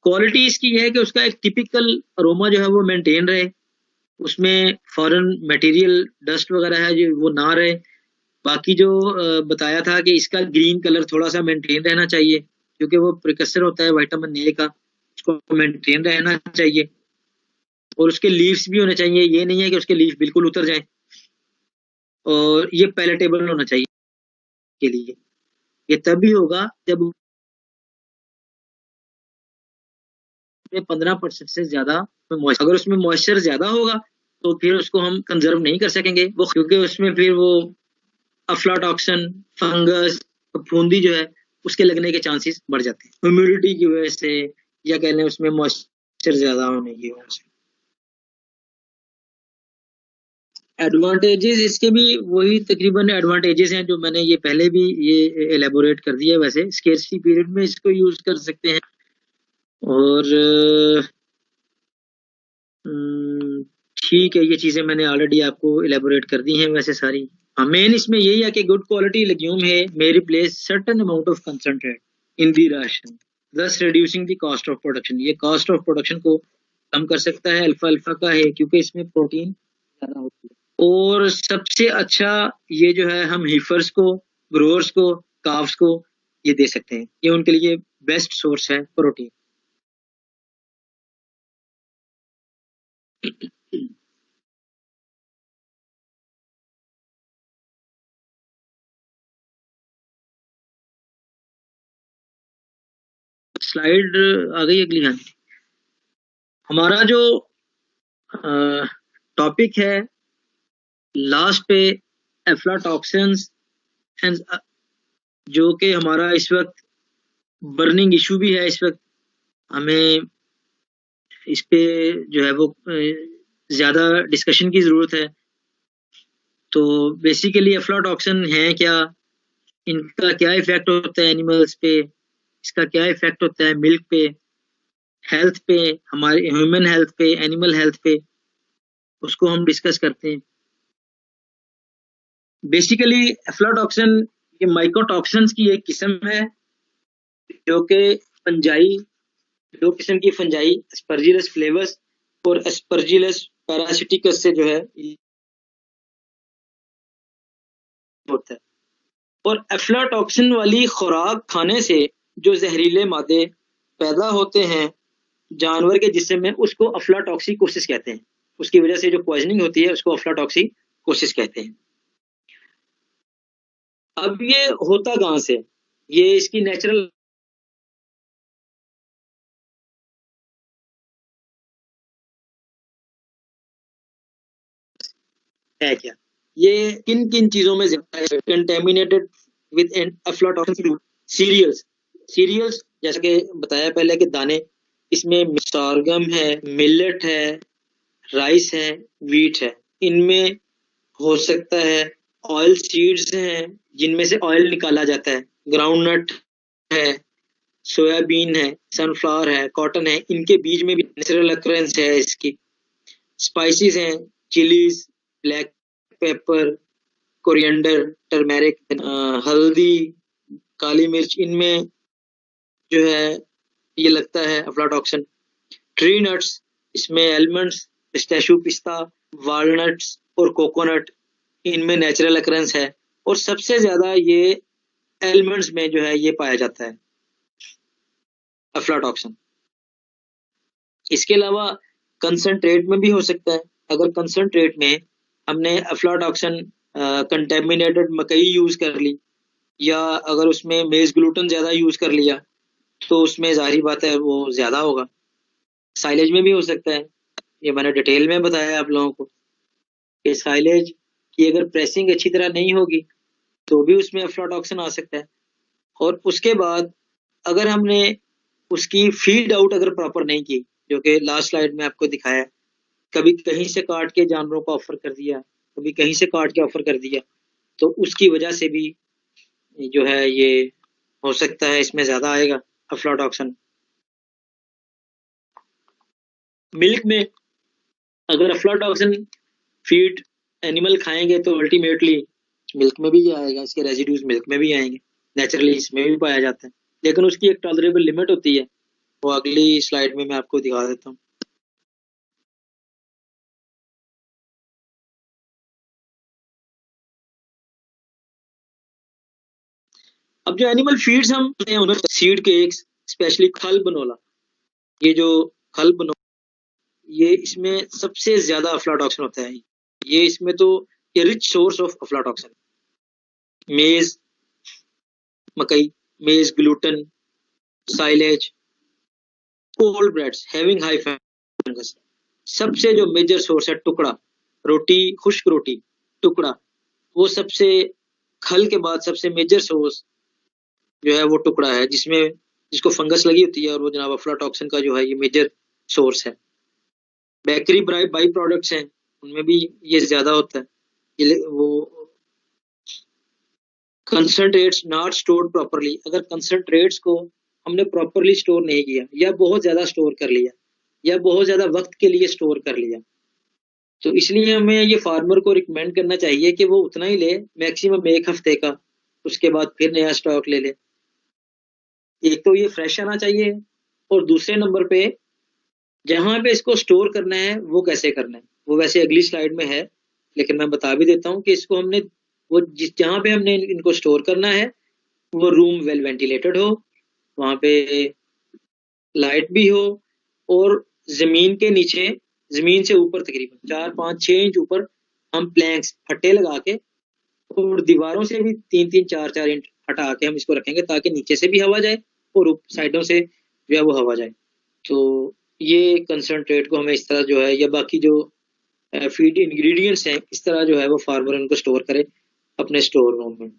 क्वालिटी इसकी है कि उसका एक टिपिकल अरोमा जो है वो मेंटेन रहे, उसमें फॉरेन मटेरियल डस्ट वगैरह है जो वो ना रहे। बाकी जो बताया था कि इसका ग्रीन कलर थोड़ा सा मेंटेन रहना चाहिए क्योंकि वो प्रिकसर होता है विटामिन ए का, उसको मेंटेन रहना चाहिए। और उसके लीव्स भी होने चाहिए, ये नहीं है कि उसके लीफ बिल्कुल उतर जाएं। और ये पैलेटेबल होना चाहिए के लिए। ये तभी होगा जब 15% से ज्यादा अगर उसमें मॉइस्चर ज्यादा होगा तो फिर उसको हम कंजर्व नहीं कर सकेंगे वो, क्योंकि उसमें फिर वो अफ्लाटॉक्सिन, फंगस, फफूंदी जो है उसके लगने के चांसेस बढ़ जाते हैं ह्यूमिडिटी की वजह से, या कह लें उसमें मॉइस्चर ज्यादा होने की वजह से। एडवांटेजेस इसके भी वही तकरीबन एडवांटेजेस हैं जो मैंने ये पहले भी ये एलेबोरेट कर दिया है। वैसे स्केर्सिटी पीरियड में इसको यूज कर सकते हैं। और हम्म, ठीक है, ये चीजें मैंने ऑलरेडी आपको इलेबोरेट कर दी हैं वैसे सारी। हाँ, मेन इसमें यही है कि गुड क्वालिटी लेग्यूम है may replace certain amount of concentrate in the ration, thus reducing the cost of production। ये कॉस्ट ऑफ प्रोडक्शन को कम कर सकता है। अल्फा अल्फा का है क्योंकि इसमें प्रोटीन ज्यादा होती है। और सबसे अच्छा ये जो है हम हीफर्स को, ग्रोअर्स को, काफ्स को ये दे सकते हैं। ये उनके लिए बेस्ट सोर्स है प्रोटीन। स्लाइड आ गई अगली? हाँ जी। हमारा जो टॉपिक है लास्ट पे एफ्लाटॉक्सिन्स एंड, जो कि हमारा इस वक्त बर्निंग इशू भी है। इस वक्त हमें इस पे जो है वो ज्यादा डिस्कशन की जरूरत है। तो बेसिकली एफ्लाटॉक्सिन है क्या, इनका क्या इफेक्ट होता है एनिमल्स पे, इसका क्या इफेक्ट होता है मिल्क पे, हेल्थ पे, हमारे ह्यूमन हेल्थ पे, एनिमल हेल्थ पे, उसको हम डिस्कस करते हैं। बेसिकली एफ्लाटॉक्सिन ये माइकोटॉक्सिन्स की एक किस्म है जो कि फंजाई, दो किस्म की फंजाई एस्परजिलस फ्लेवस और एस्परजिलस पैरासिटिकस से जो है होता है। और एफ्लाटॉक्सिन वाली खुराक खाने से जो जहरीले मादे पैदा होते हैं जानवर के जिस्म में, उसको अफ्लाटॉक्सिकोसिस कहते हैं। उसकी वजह से जो पॉइजनिंग होती है उसको अफ्लाटॉक्सिकोसिस कहते हैं। अब ये होता कहाँ से, ये इसकी नेचुरल है क्या, ये किन किन चीजों में ज्यादा है contaminated with aflatoxin? Cereals, cereals जैसे कि बताया पहले कि दाने, इसमें सोरगम है, मिलेट है, राइस है, व्हीट है। इनमें हो सकता है ऑयल सीड्स हैं जिनमें से ऑयल निकाला जाता है, ग्राउंडनट है, सोयाबीन है, सनफ्लावर है, कॉटन है, इनके बीज में भी नेचुरल अक्रेंस है इसकी। स्पाइसेस हैं, chillies, black pepper, coriander, turmeric, हल्दी, काली मिर्च, इनमें जो है ये लगता है अफ्लाटॉक्सिन। ट्री नट्स, इसमें एलमंड्स, पिस्ताशियो पिस्ता, वालनट्स और कोकोनट, इनमें नेचुरल अकरेंस है। और सबसे ज्यादा ये एलमंड्स में जो है ये पाया जाता है अफ्लाटॉक्सिन। इसके अलावा कंसंट्रेट में भी हो सकता है। अगर कंसंट्रेट में हमने अफ्लाटॉक्सिन कंटेमिनेटेड मकई यूज कर ली, या अगर उसमें मेज ग्लूटन ज्यादा यूज कर लिया, तो उसमें जाहिर बात है वो ज्यादा होगा। साइलेज में भी हो सकता है, ये मैंने डिटेल में बताया आप लोगों को कि साइलेज की अगर प्रेसिंग अच्छी तरह नहीं होगी तो भी उसमें अफ्लाटॉक्सिन आ सकता है। और उसके बाद अगर हमने उसकी फीड आउट अगर प्रॉपर नहीं की, जो कि लास्ट स्लाइड में आपको दिखाया, कभी कहीं से काट के जानवरों को ऑफर कर दिया, कभी कहीं से काट के ऑफर कर दिया, तो उसकी वजह से भी जो है ये हो सकता है इसमें ज्यादा आएगा अफ्लाटॉक्सिन। मिल्क में अगर अफ्लाटॉक्सिन फीड एनिमल खाएंगे तो अल्टीमेटली मिल्क में भी आएगा, इसके रेजिड्यूज मिल्क में भी आएंगे, नेचुरली इसमें भी पाया जाता है। लेकिन उसकी एक टॉलरेबल लिमिट होती है, वो अगली स्लाइड में मैं आपको दिखा देता हूँ। अब जो एनिमल फीड्स हम उन्हें सीड केक्स, स्पेशली खल बनोला, ये जो खल बनोला, ये इसमें सबसे ज्यादा अफ्लाटॉक्सिन होता है। ये इसमें तो ये रिच सोर्स ऑफ अफ्लाटॉक्सिन। मेज, मकई, मेज gluten, silage, cold breads having high fungus, सबसे जो मेजर सोर्स है टुकड़ा रोटी, खुश्क रोटी, टुकड़ा, वो सबसे, खल के बाद सबसे मेजर सोर्स जो है वो टुकड़ा है, जिसमें जिसको फंगस लगी होती है, और वो जनाब अफ्लाटॉक्सिन का जो है ये मेजर सोर्स है। बेकरी बाई प्रोडक्ट्स हैं, उनमें भी ये ज्यादा होता है। ये वो कंसंट्रेट्स नॉट स्टोर्ड प्रॉपरली, अगर कंसंट्रेट्स को हमने प्रॉपरली स्टोर नहीं किया, या बहुत ज्यादा स्टोर कर लिया, या बहुत ज्यादा वक्त के लिए स्टोर कर लिया, तो इसलिए हमें ये फार्मर को रिकमेंड करना चाहिए कि वो उतना ही ले, मैक्सिमम 1 हफ्ते का, उसके बाद फिर नया स्टॉक ले ले। एक तो ये फ्रेश आना चाहिए, और दूसरे नंबर पे जहां पे इसको स्टोर करना है वो कैसे करना है, वो वैसे अगली स्लाइड में है, लेकिन मैं बता भी देता हूँ कि इसको हमने, वो जिस जहां पे हमने इनको स्टोर करना है वो रूम वेल वेंटिलेटेड हो, वहां पे लाइट भी हो, और जमीन के नीचे, जमीन से ऊपर तकरीबन 4, 5, 6 इंच ऊपर हम प्लैंक्स फट्टे लगा के, और दीवारों से भी 3, 3, 4, 4 इंच हटा के हम इसको रखेंगे, ताकि नीचे से भी हवा जाए और साइडों से जो है वो हवा जाए। तो ये कंसंट्रेट को हमें इस तरह जो है, या बाकी जो फीड इंग्रेडिएंट्स हैं, इस तरह जो है वो फार्मर उनको स्टोर करे अपने स्टोर रूम में।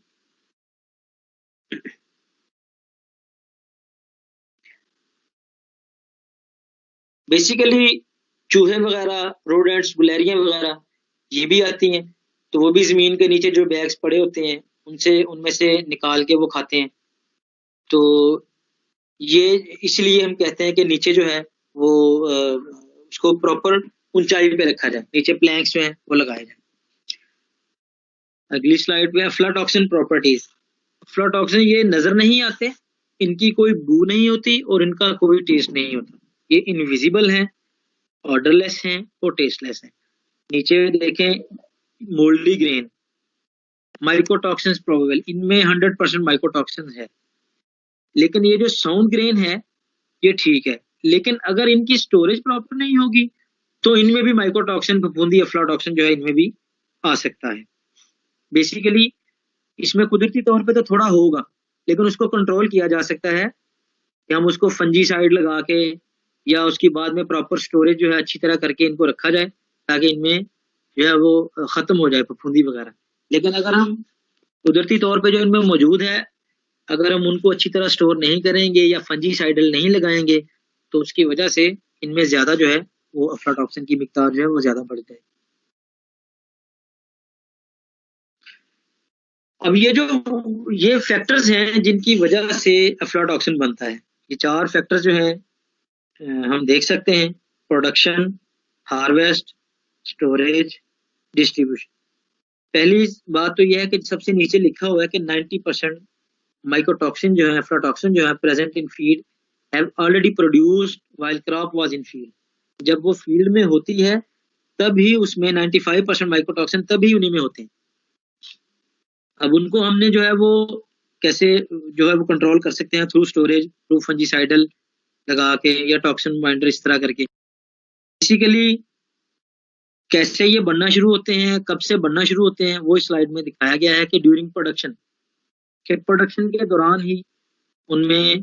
बेसिकली चूहे वगैरह, रोडेंट्स, गुलेरियां वगैरह, ये भी आती हैं, तो वो भी जमीन के नीचे जो बैग्स पड़े होते हैं उनसे, उनमें से निकाल के वो खाते हैं। तो ये इसलिए हम कहते हैं कि नीचे जो है वो उसको प्रॉपर ऊंचाई पे रखा जाए, नीचे प्लैंक्स जो है वो लगाए जाए। अगली स्लाइड पे अफ्लाटॉक्सिन प्रॉपर्टीज। अफ्लाटॉक्सिन ये नजर नहीं आते, इनकी कोई बू नहीं होती, और इनका कोई टेस्ट नहीं होता। ये इनविजिबल हैं, ऑर्डरलेस हैं और टेस्टलेस हैं। नीचे देखें, मोल्डी ग्रेन, माइकोटॉक्सिन्स प्रोबेबल, इनमें 100% माइकोटॉक्सिन्स है। लेकिन ये जो साउंड ग्रेन है ये ठीक है, लेकिन अगर इनकी स्टोरेज प्रॉपर नहीं होगी तो इनमें भी माइकोटॉक्सिन, फफूंदी, अफ्लाटॉक्सिन जो है इनमें भी आ सकता है। बेसिकली इसमें कुदरती तौर पे तो थोड़ा होगा, लेकिन उसको कंट्रोल किया जा सकता है कि हम उसको फंजीसाइड लगा के या उसकी बाद में प्रॉपर स्टोरेज जो है अच्छी तरह करके इनको रखा जाए, ताकि इनमें जो है वो खत्म हो जाए फफूंदी वगैरह। लेकिन अगर हम कुदरती तौर पे जो इनमें मौजूद है, अगर हम उनको अच्छी तरह स्टोर नहीं करेंगे या फंजीसाइडल नहीं लगाएंगे तो उसकी वजह से इनमें ज्यादा जो है वो अफ्लाटॉक्सिन की मिकदार जो है वो ज्यादा बढ़ जाए। अब ये फैक्टर्स हैं जिनकी वजह से अफ्लाटॉक्सिन बनता है। ये 4 फैक्टर्स जो हैं हम देख सकते हैं: प्रोडक्शन, हार्वेस्ट, स्टोरेज, डिस्ट्रीब्यूशन। पहली बात तो यह है कि सबसे नीचे लिखा हुआ है कि 90% माइकोटॉक्सिन जो है, अफ्लाटॉक्सिन जो है, present in feed have already produced while crop was in field. जब वो फील्ड में होती है तभी उसमें 95% माइकोटॉक्सिन तभी उन्हीं में होते हैं। अब उनको हमने जो है वो कैसे जो है वो कंट्रोल कर सकते हैं? थ्रू स्टोरेज, थ्रू फंजीसाइडल लगा के या टॉक्सिन बाइंडर इस तरह करके। बेसिकली कैसे ये बनना शुरू होते हैं, कब से बनना शुरू होते हैं, वो इस स्लाइड में दिखाया गया है कि ड्यूरिंग प्रोडक्शन, के प्रोडक्शन के दौरान ही उनमें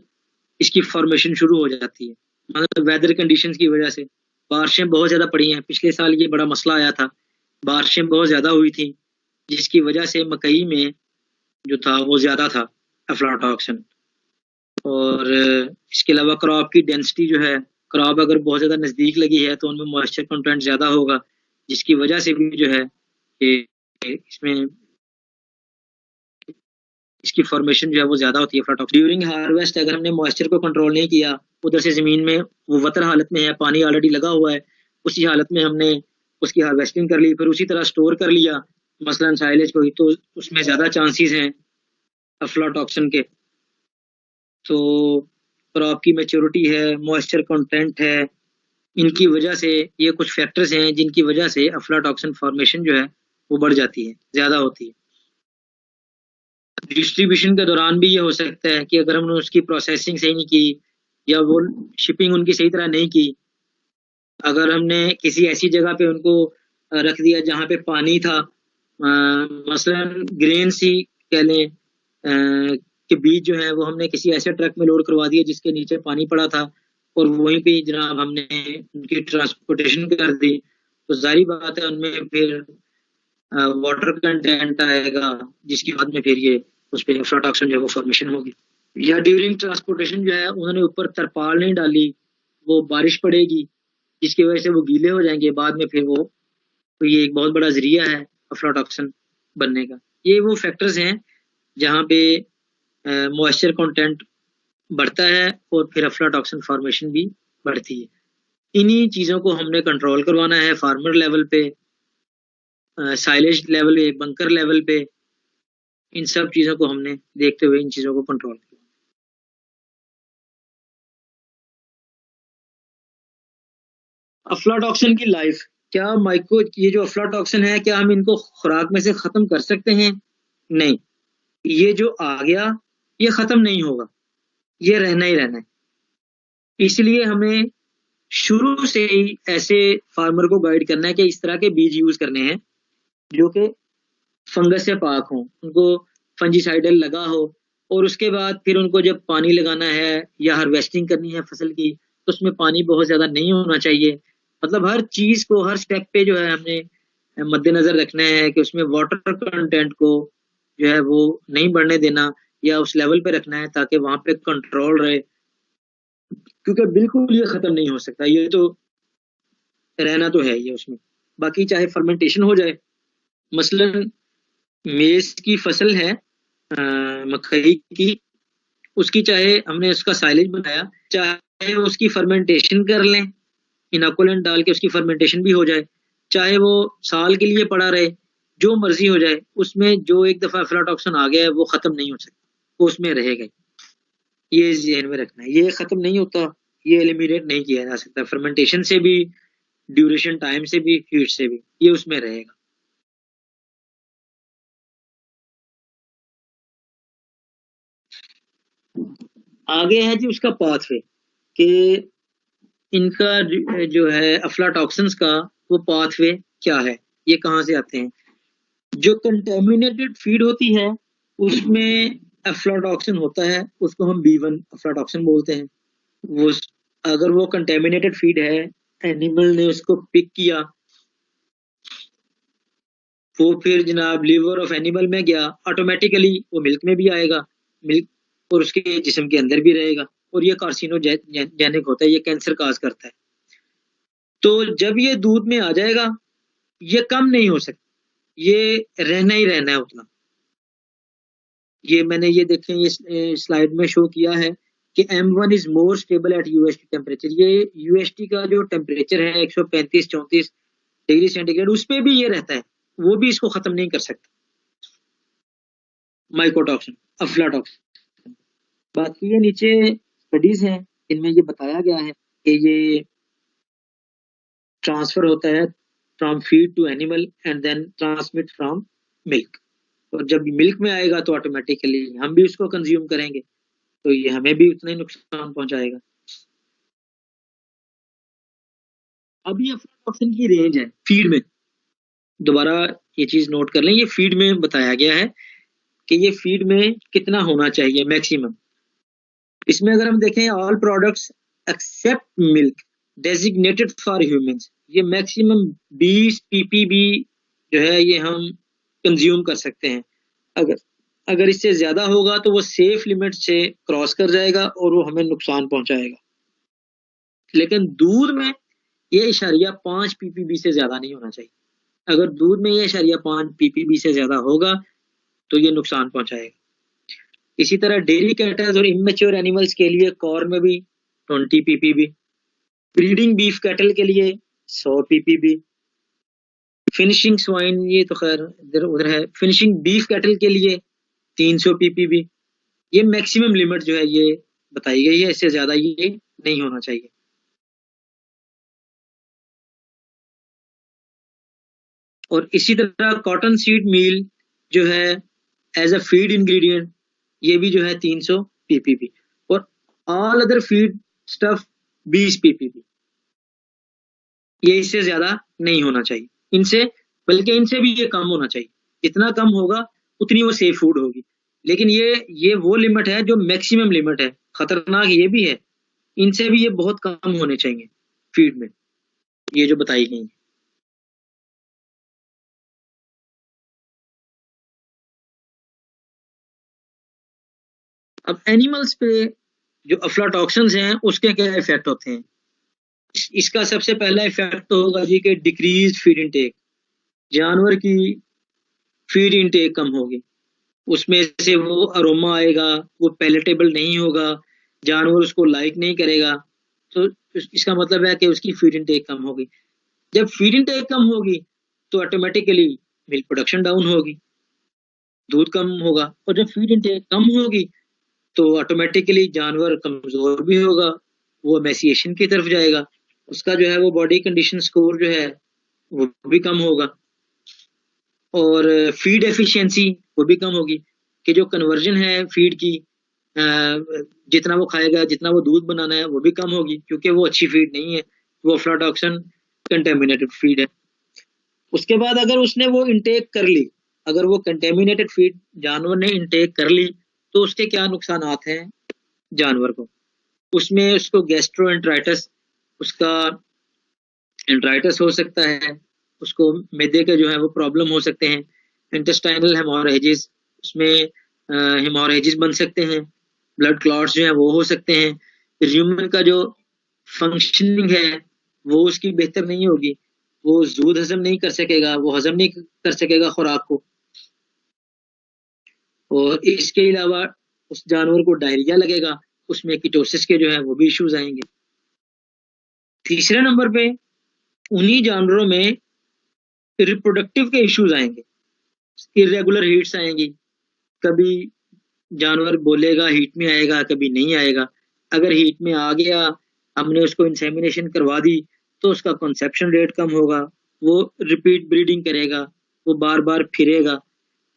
इसकी फॉर्मेशन शुरू हो जाती है। मतलब वेदर कंडीशंस की वजह से बारिशें बहुत ज़्यादा पड़ी हैं। पिछले साल ये बड़ा मसला आया था, बारिशें बहुत ज़्यादा हुई थी जिसकी वजह से मकई में जो था वो ज़्यादा था अफ्लाटॉक्सिन। और इसके अलावा क्रॉप की डेंसिटी जो है, क्रॉप अगर बहुत ज़्यादा नज़दीक लगी है तो उनमें मॉइस्चर कंटेंट ज़्यादा होगा, जिसकी वजह से भी जो है कि इसमें इसकी फॉर्मेशन जो है वो ज़्यादा होती है अफ्लाटॉक्सिन। ड्यूरिंग हार्वेस्ट अगर हमने मॉइस्चर को कंट्रोल नहीं किया, उधर से ज़मीन में वो वतर हालत में है, पानी ऑलरेडी लगा हुआ है, उसी हालत में हमने उसकी हार्वेस्टिंग कर ली, फिर उसी तरह स्टोर कर लिया मसलन साइलेज को ही, तो उसमें ज़्यादा चांसेस हैं अफ्लाटॉक्सिन के। तो क्रॉप की मैच्योरिटी है, मॉइस्चर कंटेंट है, इनकी वजह से ये कुछ फैक्टर्स हैं जिनकी वजह से अफ्लाटॉक्सिन फॉर्मेशन जो है वो बढ़ जाती है, ज़्यादा होती है। डिस्ट्रीब्यूशन के दौरान भी ये हो सकता है कि अगर हमने उसकी प्रोसेसिंग सही नहीं की या वो शिपिंग उनकी सही तरह नहीं की, अगर हमने किसी ऐसी जगह पे उनको रख दिया जहाँ पे पानी था, मसलन ग्रेन सी कह लें के बीज जो है वो हमने किसी ऐसे ट्रक में लोड करवा दिया जिसके नीचे पानी पड़ा था और वहीं पे जनाब हमने उनकी ट्रांसपोर्टेशन कर दी, तो जाहिर बात है उनमें फिर वाटर कंटेंट आएगा, जिसकी बाद में फिर ये उस पर अफ्लाटॉक्सिन जो है वो फॉर्मेशन होगी। या ड्यूरिंग ट्रांसपोर्टेशन जो है उन्होंने ऊपर तरपाल नहीं डाली, वो बारिश पड़ेगी जिसकी वजह से वो गीले हो जाएंगे बाद में, फिर वो तो ये एक बहुत बड़ा जरिया है अफ्लाटॉक्सिन बनने का। ये वो फैक्टर्स हैं जहाँ पे मॉइस्चर कंटेंट बढ़ता है और फिर अफ्लाटॉक्सिन फॉर्मेशन भी बढ़ती है। इन्हीं चीज़ों को हमने कंट्रोल करवाना है फार्मर लेवल पे, साइलेज लेवल पे, बंकर लेवल पे। इन सब चीज़ों को हमने देखते हुए इन चीज़ों को कंट्रोल किया। अफ्लाटॉक्सिन की लाइफ, क्या माइको ये जो अफ्लाटॉक्सिन है क्या हम इनको खुराक में से खत्म कर सकते हैं? नहीं, ये जो आ गया ये खत्म नहीं होगा, ये रहना ही रहना है। इसलिए हमें शुरू से ही ऐसे फार्मर को गाइड करना है कि इस तरह के बीज यूज करने हैं जो कि फंगस से पाक हो, उनको फंजीसाइडल लगा हो, और उसके बाद फिर उनको जब पानी लगाना है या हार्वेस्टिंग करनी है फसल की तो उसमें पानी बहुत ज़्यादा नहीं होना चाहिए। मतलब हर चीज़ को हर स्टेप पे जो है हमने मद्देनज़र रखना है कि उसमें वाटर कंटेंट को जो है वो नहीं बढ़ने देना या उस लेवल पे रखना है ताकि वहाँ पे कंट्रोल रहे, क्योंकि बिल्कुल ये ख़त्म नहीं हो सकता, ये तो रहना तो है ये उसमें। बाकी चाहे फर्मेंटेशन हो जाए, मसलन मेज की फसल है, मकई की, उसकी चाहे हमने उसका साइलेज बनाया, चाहे उसकी फर्मेंटेशन कर लें, इनोकुलेंट डाल के उसकी फर्मेंटेशन भी हो जाए, चाहे वो साल के लिए पड़ा रहे, जो मर्जी हो जाए, उसमें जो एक दफा अफ्लाटॉक्सिन आ गया है वो खत्म नहीं हो सकता, वो उसमें रहेगा। ये ध्यान में रखना है, ये खत्म नहीं होता, ये एलिमिनेट नहीं किया जा सकता फर्मेंटेशन से भी, ड्यूरेशन टाइम से भी, हीट से भी, ये उसमें रहेगा। आगे है जी उसका पाथवे कि इनका जो है अफ्लाटॉक्सिन्स का वो पाथवे क्या है, ये कहाँ से आते हैं। जो कंटेमिनेटेड फीड होती है उसमें अफ्लाटॉक्सिन होता है, उसको हम B1 अफ्लाटॉक्सिन बोलते हैं। वो अगर वो कंटेमिनेटेड फीड है, एनिमल ने उसको पिक किया, वो फिर जनाब लीवर ऑफ एनिमल में गया, ऑटोमेटिकली वो मिल्क में भी आएगा, मिल्क और उसके जिस्म के अंदर भी रहेगा, और ये कार्सिनोजेनिक होता है, ये कैंसर काज करता है। तो जब ये दूध में आ जाएगा, ये कम नहीं हो सकता, ये रहना ही रहना है उतना। ये मैंने ये देखें, ये स्लाइड में शो किया है कि M1 is more stable at UST temperature. ये यूएसटी का जो टेम्परेचर है 135-34 डिग्री सेंटीग्रेड, उस पर भी ये रहता है, वो भी इसको खत्म नहीं कर सकता, माइकोटॉक्सिन, अफ्लाटॉक्सिन। बाकी ये नीचे स्टडीज हैं, इनमें ये बताया गया है कि ये ट्रांसफर होता है from feed to animal and then transmit from milk. और जब मिल्क में आएगा तो ऑटोमेटिकली हम भी उसको कंज्यूम करेंगे, तो ये हमें भी उतना ही नुकसान पहुंचाएगा। अभी अफ्लाटॉक्सिन की रेंज है फीड में, दोबारा ये चीज नोट कर लें, ये फीड में बताया गया है कि ये फीड में कितना होना चाहिए मैक्सिमम। इसमें अगर हम देखें, all products except milk designated for humans, ये मैक्सिमम 20 ppb जो है ये हम कंज्यूम कर सकते हैं। अगर अगर इससे ज्यादा होगा तो वो सेफ लिमिट से क्रॉस कर जाएगा और वो हमें नुकसान पहुंचाएगा। लेकिन दूध में ये इशारिया 5 ppb से ज्यादा नहीं होना चाहिए। अगर दूध में ये इशारिया 5 ppb से ज्यादा होगा तो ये नुकसान पहुंचाएगा। इसी तरह डेयरी कैटल्स और इमेच्योर एनिमल्स के लिए कॉर्न में भी 20 ppb, ब्रीडिंग बीफ कैटल के लिए 100 ppb, फिनिशिंग स्वाइन ये तो खैर इधर उधर है, फिनिशिंग बीफ कैटल के लिए 300 ppb। ये मैक्सिमम लिमिट जो है ये बताई गई है, इससे ज्यादा ये नहीं होना चाहिए। और इसी तरह कॉटन सीड मील जो है एज अ फीड इंग्रेडिएंट, ये भी जो है 300 ppb। और all other feed stuff 20 ppb, ये इससे ज्यादा नहीं होना चाहिए इनसे, बल्कि इनसे भी ये कम होना चाहिए। जितना कम होगा उतनी वो सेफ फूड होगी। लेकिन ये वो लिमिट है जो मैक्सिमम लिमिट है, खतरनाक ये भी है, इनसे भी ये बहुत कम होने चाहिए फीड में, ये जो बताई गई है। अब एनिमल्स पे जो अफ्लाटॉक्सिन्स हैं उसके क्या इफेक्ट होते हैं। इसका सबसे पहला इफेक्ट तो होगा जी कि डिक्रीज फीड इनटेक, जानवर की फीड इनटेक कम होगी, उसमें से वो अरोमा आएगा, वो पैलेटेबल नहीं होगा, जानवर उसको लाइक नहीं करेगा। तो इसका मतलब है कि उसकी फीड इनटेक कम होगी। जब फीड इनटेक कम होगी तो ऑटोमेटिकली मिल्क प्रोडक्शन डाउन होगी, दूध कम होगा। और जब फीड इनटेक कम होगी तो ऑटोमेटिकली जानवर कमजोर भी होगा, वो एमेसिएशन की तरफ जाएगा, उसका जो है वो बॉडी कंडीशन स्कोर जो है वो भी कम होगा। और फीड एफिशिएंसी वो भी कम होगी, कि जो कन्वर्जन है फीड की, जितना वो खाएगा, जितना वो दूध बनाना है, वो भी कम होगी, क्योंकि वो अच्छी फीड नहीं है, वो अफ्लाटॉक्सिन कंटेमिनेटेड फीड है। उसके बाद अगर उसने वो इंटेक कर ली, अगर वो कंटेमिनेटेड फीड जानवर ने इंटेक कर ली, तो उसके क्या नुकसान हैं जानवर को। उसमें उसको गैस्ट्रोएंटराइटिस, उसका एंट्राइटिस हो सकता है, उसको मैदे के जो है वो प्रॉब्लम हो सकते हैं, इंटेस्टाइनल हेमोरेजिस, उसमें हेमोरेजिस बन सकते हैं, ब्लड क्लॉट्स जो है वो हो सकते हैं, ह्यूमन का जो फंक्शनिंग है वो उसकी बेहतर नहीं होगी, वो दूध हजम नहीं कर सकेगा, वो हजम नहीं कर सकेगा खुराक को। और इसके अलावा उस जानवर को डायरिया लगेगा, उसमें कीटोसिस के जो है वो भी इश्यूज आएंगे। तीसरे नंबर पे उन्हीं जानवरों में रिप्रोडक्टिव के इश्यूज आएंगे, इरेगुलर हीट्स आएंगी, कभी जानवर बोलेगा हीट में आएगा, कभी नहीं आएगा। अगर हीट में आ गया, हमने उसको इंसेमिनेशन करवा दी, तो उसका कंसेप्शन रेट कम होगा, वो रिपीट ब्रीडिंग करेगा, वो बार बार फिरेगा,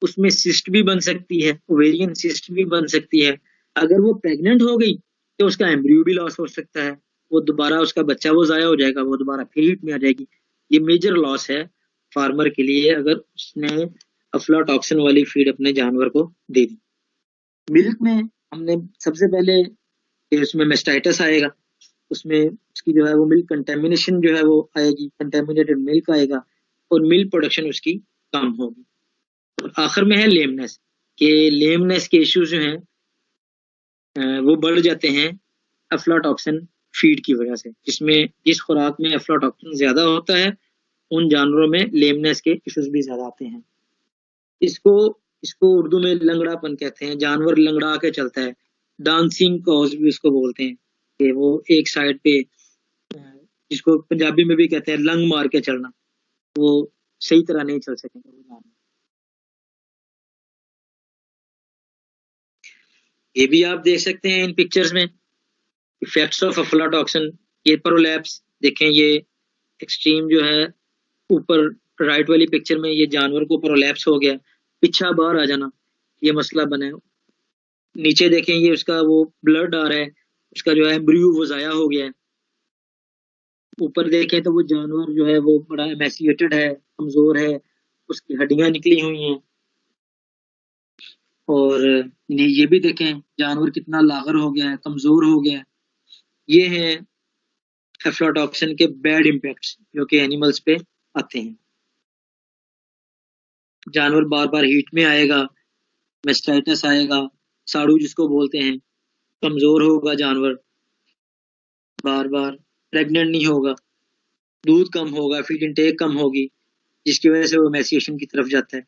उसमें सिस्ट भी बन सकती है, ओवेरियन सिस्ट भी बन सकती है। अगर वो प्रेग्नेंट हो गई तो उसका एम्ब्रियो भी लॉस हो सकता है, वो दोबारा उसका बच्चा वो जाया हो जाएगा, वो दोबारा फिर हीट में आ जाएगी। ये मेजर लॉस है फार्मर के लिए अगर उसने अफ्लाटॉक्सिन वाली फीड अपने जानवर को दे दी। मिल्क में हमने सबसे पहले कि उसमें मेस्टाइटस आएगा, उसमें उसकी जो है वो मिल्क कंटेमिनेशन जो है वो आएगी, कंटेमिनेटेड मिल्क आएगा और मिल्क प्रोडक्शन उसकी कम होगी। और आखिर में है लेमनेस, कि लेमनेस के इश्यूज जो हैं वो बढ़ जाते हैं अफ्लाटॉक्सिन फीड की वजह से, जिसमें जिस खुराक में अफ्लाटॉक्सिन ज्यादा होता है उन जानवरों में लेमनेस के इश्यूज भी ज्यादा आते हैं। इसको इसको उर्दू में लंगड़ापन कहते हैं, जानवर लंगड़ा के चलता है। डांसिंग कॉज भी इसको बोलते हैं, कि वो एक साइड पे जिसको पंजाबी में भी कहते हैं लंग मार के चलना, वो सही तरह नहीं चल सकेंगे वो जानवर। ये भी आप देख सकते हैं इन पिक्चर्स में, इफेक्ट्स ऑफ अफ्लाटॉक्सिन। ये प्रोलैप्स देखें, ये एक्सट्रीम जो है ऊपर राइट वाली पिक्चर में ये जानवर को प्रोलैप्स हो गया, पीछा बाहर आ जाना, ये मसला बना है। नीचे देखें ये उसका वो ब्लड आ रहा है, उसका जो है एम्ब्रियो वो जाया हो गया है। ऊपर देखें तो वो जानवर जो है वो बड़ा एमेसिएटेड है, कमजोर है, उसकी हड्डियां निकली हुई हैं। और ये भी देखें जानवर कितना लागर हो गया है, कमजोर हो गया है। ये है एफ्लाटॉक्सिन के बैड इम्पैक्ट्स जो कि एनिमल्स पे आते हैं। जानवर बार बार हीट में आएगा, मेस्टाइटिस आएगा, साड़ू जिसको बोलते हैं, कमजोर होगा जानवर, बार बार प्रेग्नेंट नहीं होगा, दूध कम होगा, फीड इनटेक कम होगी, जिसकी वजह से वो एमेसिएशन की तरफ जाता है।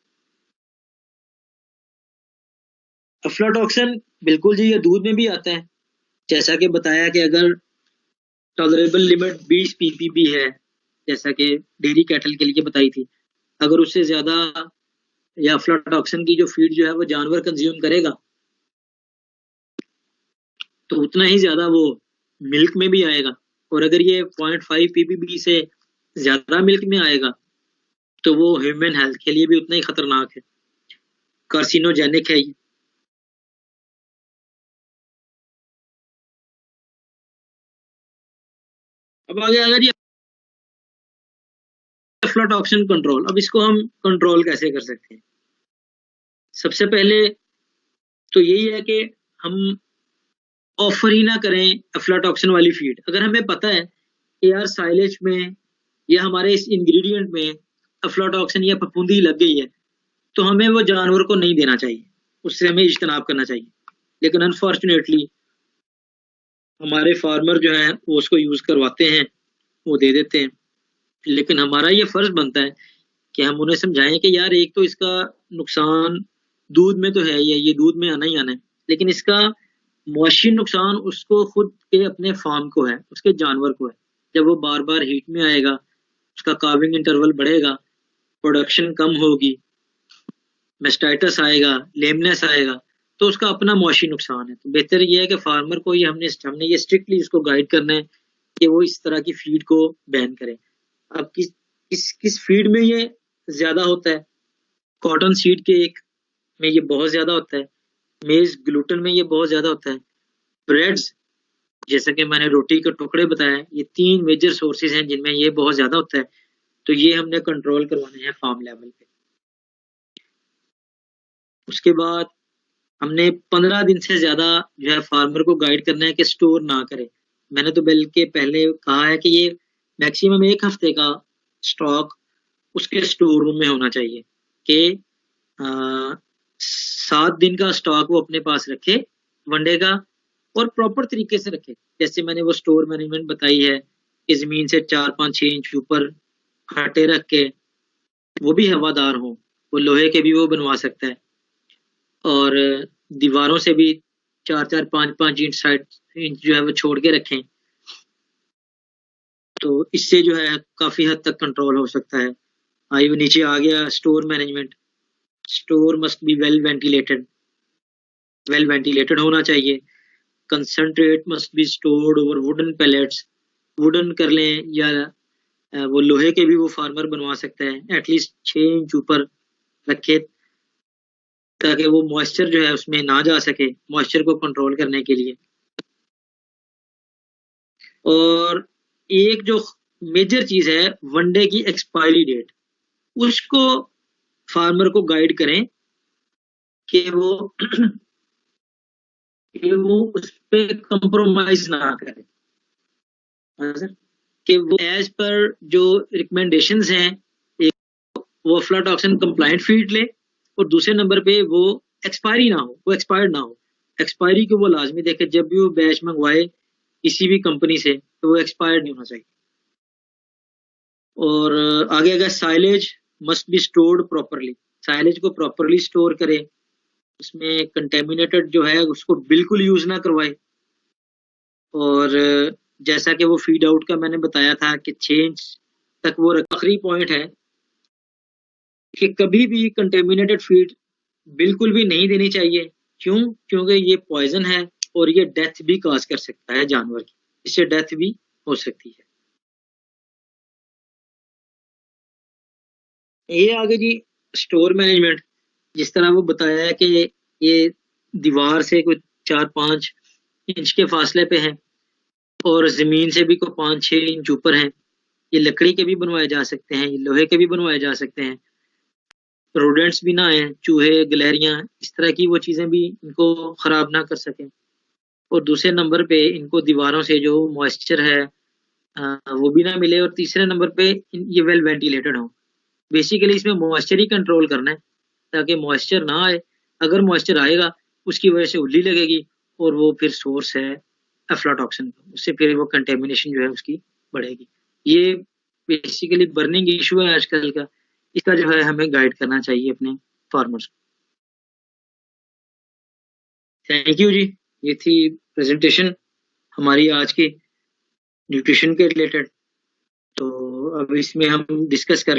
अफ्लाटॉक्सिन बिल्कुल जी ये दूध में भी आता है, जैसा कि बताया कि अगर टॉलरेबल लिमिट 20 ppb है, जैसा कि डेयरी कैटल के लिए बताई थी, अगर उससे ज्यादा या अफ्लाटॉक्सिन की जो फीड जो है वो जानवर कंज्यूम करेगा तो उतना ही ज्यादा वो मिल्क में भी आएगा। और अगर ये 0.5 ppb से ज्यादा मिल्क में आएगा तो वो ह्यूमन हेल्थ के लिए भी उतना ही खतरनाक है, कार्सिनोजेनिक है ये। अब आगे अगर ये अफ्लाटॉक्सिन कंट्रोल, अब इसको हम कंट्रोल कैसे कर सकते हैं? सबसे पहले तो यही है कि हम ऑफर ही ना करें अफ्लाटॉक्सिन वाली फीड। अगर हमें पता है कि यार साइलेज में या हमारे इस इंग्रेडिएंट में अफ्लाटॉक्सिन या फफूंदी लग गई है, तो हमें वो जानवर को नहीं देना चाहिए, उससे हमें इज्तनाब करना चाहिए। लेकिन अनफॉर्चुनेटली हमारे फार्मर जो हैं वो उसको यूज करवाते हैं, वो दे देते हैं। लेकिन हमारा ये फर्ज बनता है कि हम उन्हें समझाएं कि यार एक तो इसका नुकसान दूध में तो है ही है, ये दूध में आना ही आना है, लेकिन इसका मुआशी नुकसान उसको खुद के अपने फार्म को है, उसके जानवर को है। जब वो बार बार हीट में आएगा, उसका कार्विंग इंटरवल बढ़ेगा, प्रोडक्शन कम होगी, मेस्टाइटिस आएगा, लेमनेस आएगा, तो उसका अपना मुआशी नुकसान है। तो बेहतर ये है कि फार्मर को ये हमने हमने ये स्ट्रिक्टली इसको गाइड करना है कि वो इस तरह की फीड को बैन करे। अब किस फीड में ये ज्यादा होता है? कॉटन सीड के एक में ये बहुत ज्यादा होता है, मेज ग्लूटन में ये बहुत ज्यादा होता है, ब्रेड्स जैसे कि मैंने रोटी के टुकड़े बताया, ये 3 मेजर सोर्सेज हैं जिनमें ये बहुत ज्यादा होता है। तो ये हमने कंट्रोल करवाने हैं फार्म लेवल पे। उसके बाद हमने 15 दिन से ज्यादा जो है फार्मर को गाइड करना है कि स्टोर ना करे। मैंने तो बल्कि पहले कहा है कि ये मैक्सिमम 1 हफ्ते का स्टॉक उसके स्टोर रूम में होना चाहिए, कि 7 दिन का स्टॉक वो अपने पास रखे वनडे का, और प्रॉपर तरीके से रखे। जैसे मैंने वो स्टोर मैनेजमेंट बताई है कि जमीन से 4-5-6 इंच ऊपर हटे रख के, वो भी हवादार हो, वो लोहे के भी वो बनवा सकता है, और दीवारों से भी 4-4 5-5 इंच साइड इंच जो है वो छोड़ के रखें। तो इससे जो है काफी हद तक कंट्रोल हो सकता है। आई वो नीचे आ गया store management. Store must be well ventilated होना चाहिए। Concentrate must be stored over wooden pallets, wooden कर लें या वो लोहे के भी वो फार्मर बनवा सकता है, एटलीस्ट 6 इंच ऊपर रखे, ताकि वो मॉइस्चर जो है उसमें ना जा सके, मॉइस्चर को कंट्रोल करने के लिए। और एक जो मेजर चीज है वनडे की एक्सपायरी डेट, उसको फार्मर को गाइड करें कि वो कि वो उस पर कंप्रोमाइज ना करे। हाँ सर, कि वो एज पर जो रिकमेंडेशंस हैं, एक वो अफ्लाटॉक्सिन कंप्लाइंट फीड ले, और दूसरे नंबर पे वो एक्सपायरी ना हो, वो एक्सपायर्ड ना हो। एक्सपायरी को वो लाजमी देखे, जब भी वो बैच मंगवाए किसी भी कंपनी से तो वो एक्सपायर्ड नहीं होना चाहिए। और आगे अगर silage must be stored properly, silage को प्रॉपरली स्टोर करें, उसमें कंटेमिनेटेड जो है उसको बिल्कुल यूज ना करवाए। और जैसा कि वो फीड आउट का मैंने बताया था कि 6 इंच तक वो आखिरी पॉइंट है कि कभी भी कंटेमिनेटेड फीड बिल्कुल भी नहीं देनी चाहिए। क्यों? क्योंकि ये पॉइजन है और ये डेथ भी कॉज कर सकता है जानवर की, इससे डेथ भी हो सकती है। ये आगे जी स्टोर मैनेजमेंट, जिस तरह वो बताया है कि ये दीवार से कोई 4-5 इंच के फासले पे है और जमीन से भी कोई 5-6 इंच ऊपर है। ये लकड़ी के भी बनवाए जा सकते हैं, ये लोहे के भी बनवाए जा सकते हैं। रोडेंट्स भी ना आए, चूहे गिलहरियां इस तरह की वो चीजें भी इनको खराब ना कर सकें। और दूसरे नंबर पे इनको दीवारों से जो मॉइस्चर है वो भी ना मिले। और तीसरे नंबर पे ये वेल वेंटिलेटेड हो। बेसिकली इसमें मॉइस्चर ही कंट्रोल करना है ताकि मॉइस्चर ना आए। अगर मॉइस्चर आएगा उसकी वजह से उल्ली लगेगी और वो फिर सोर्स है अफ्लाटॉक्सिन का, उससे फिर वो कंटेमिनेशन जो है उसकी बढ़ेगी। ये बेसिकली बर्निंग इशू है आजकल का, इसका जो है हमें गाइड करना चाहिए अपने फार्मर्स को। थैंक यू जी। ये थी प्रेजेंटेशन हमारी आज की न्यूट्रिशन के रिलेटेड। तो अब इसमें हम डिस्कस कर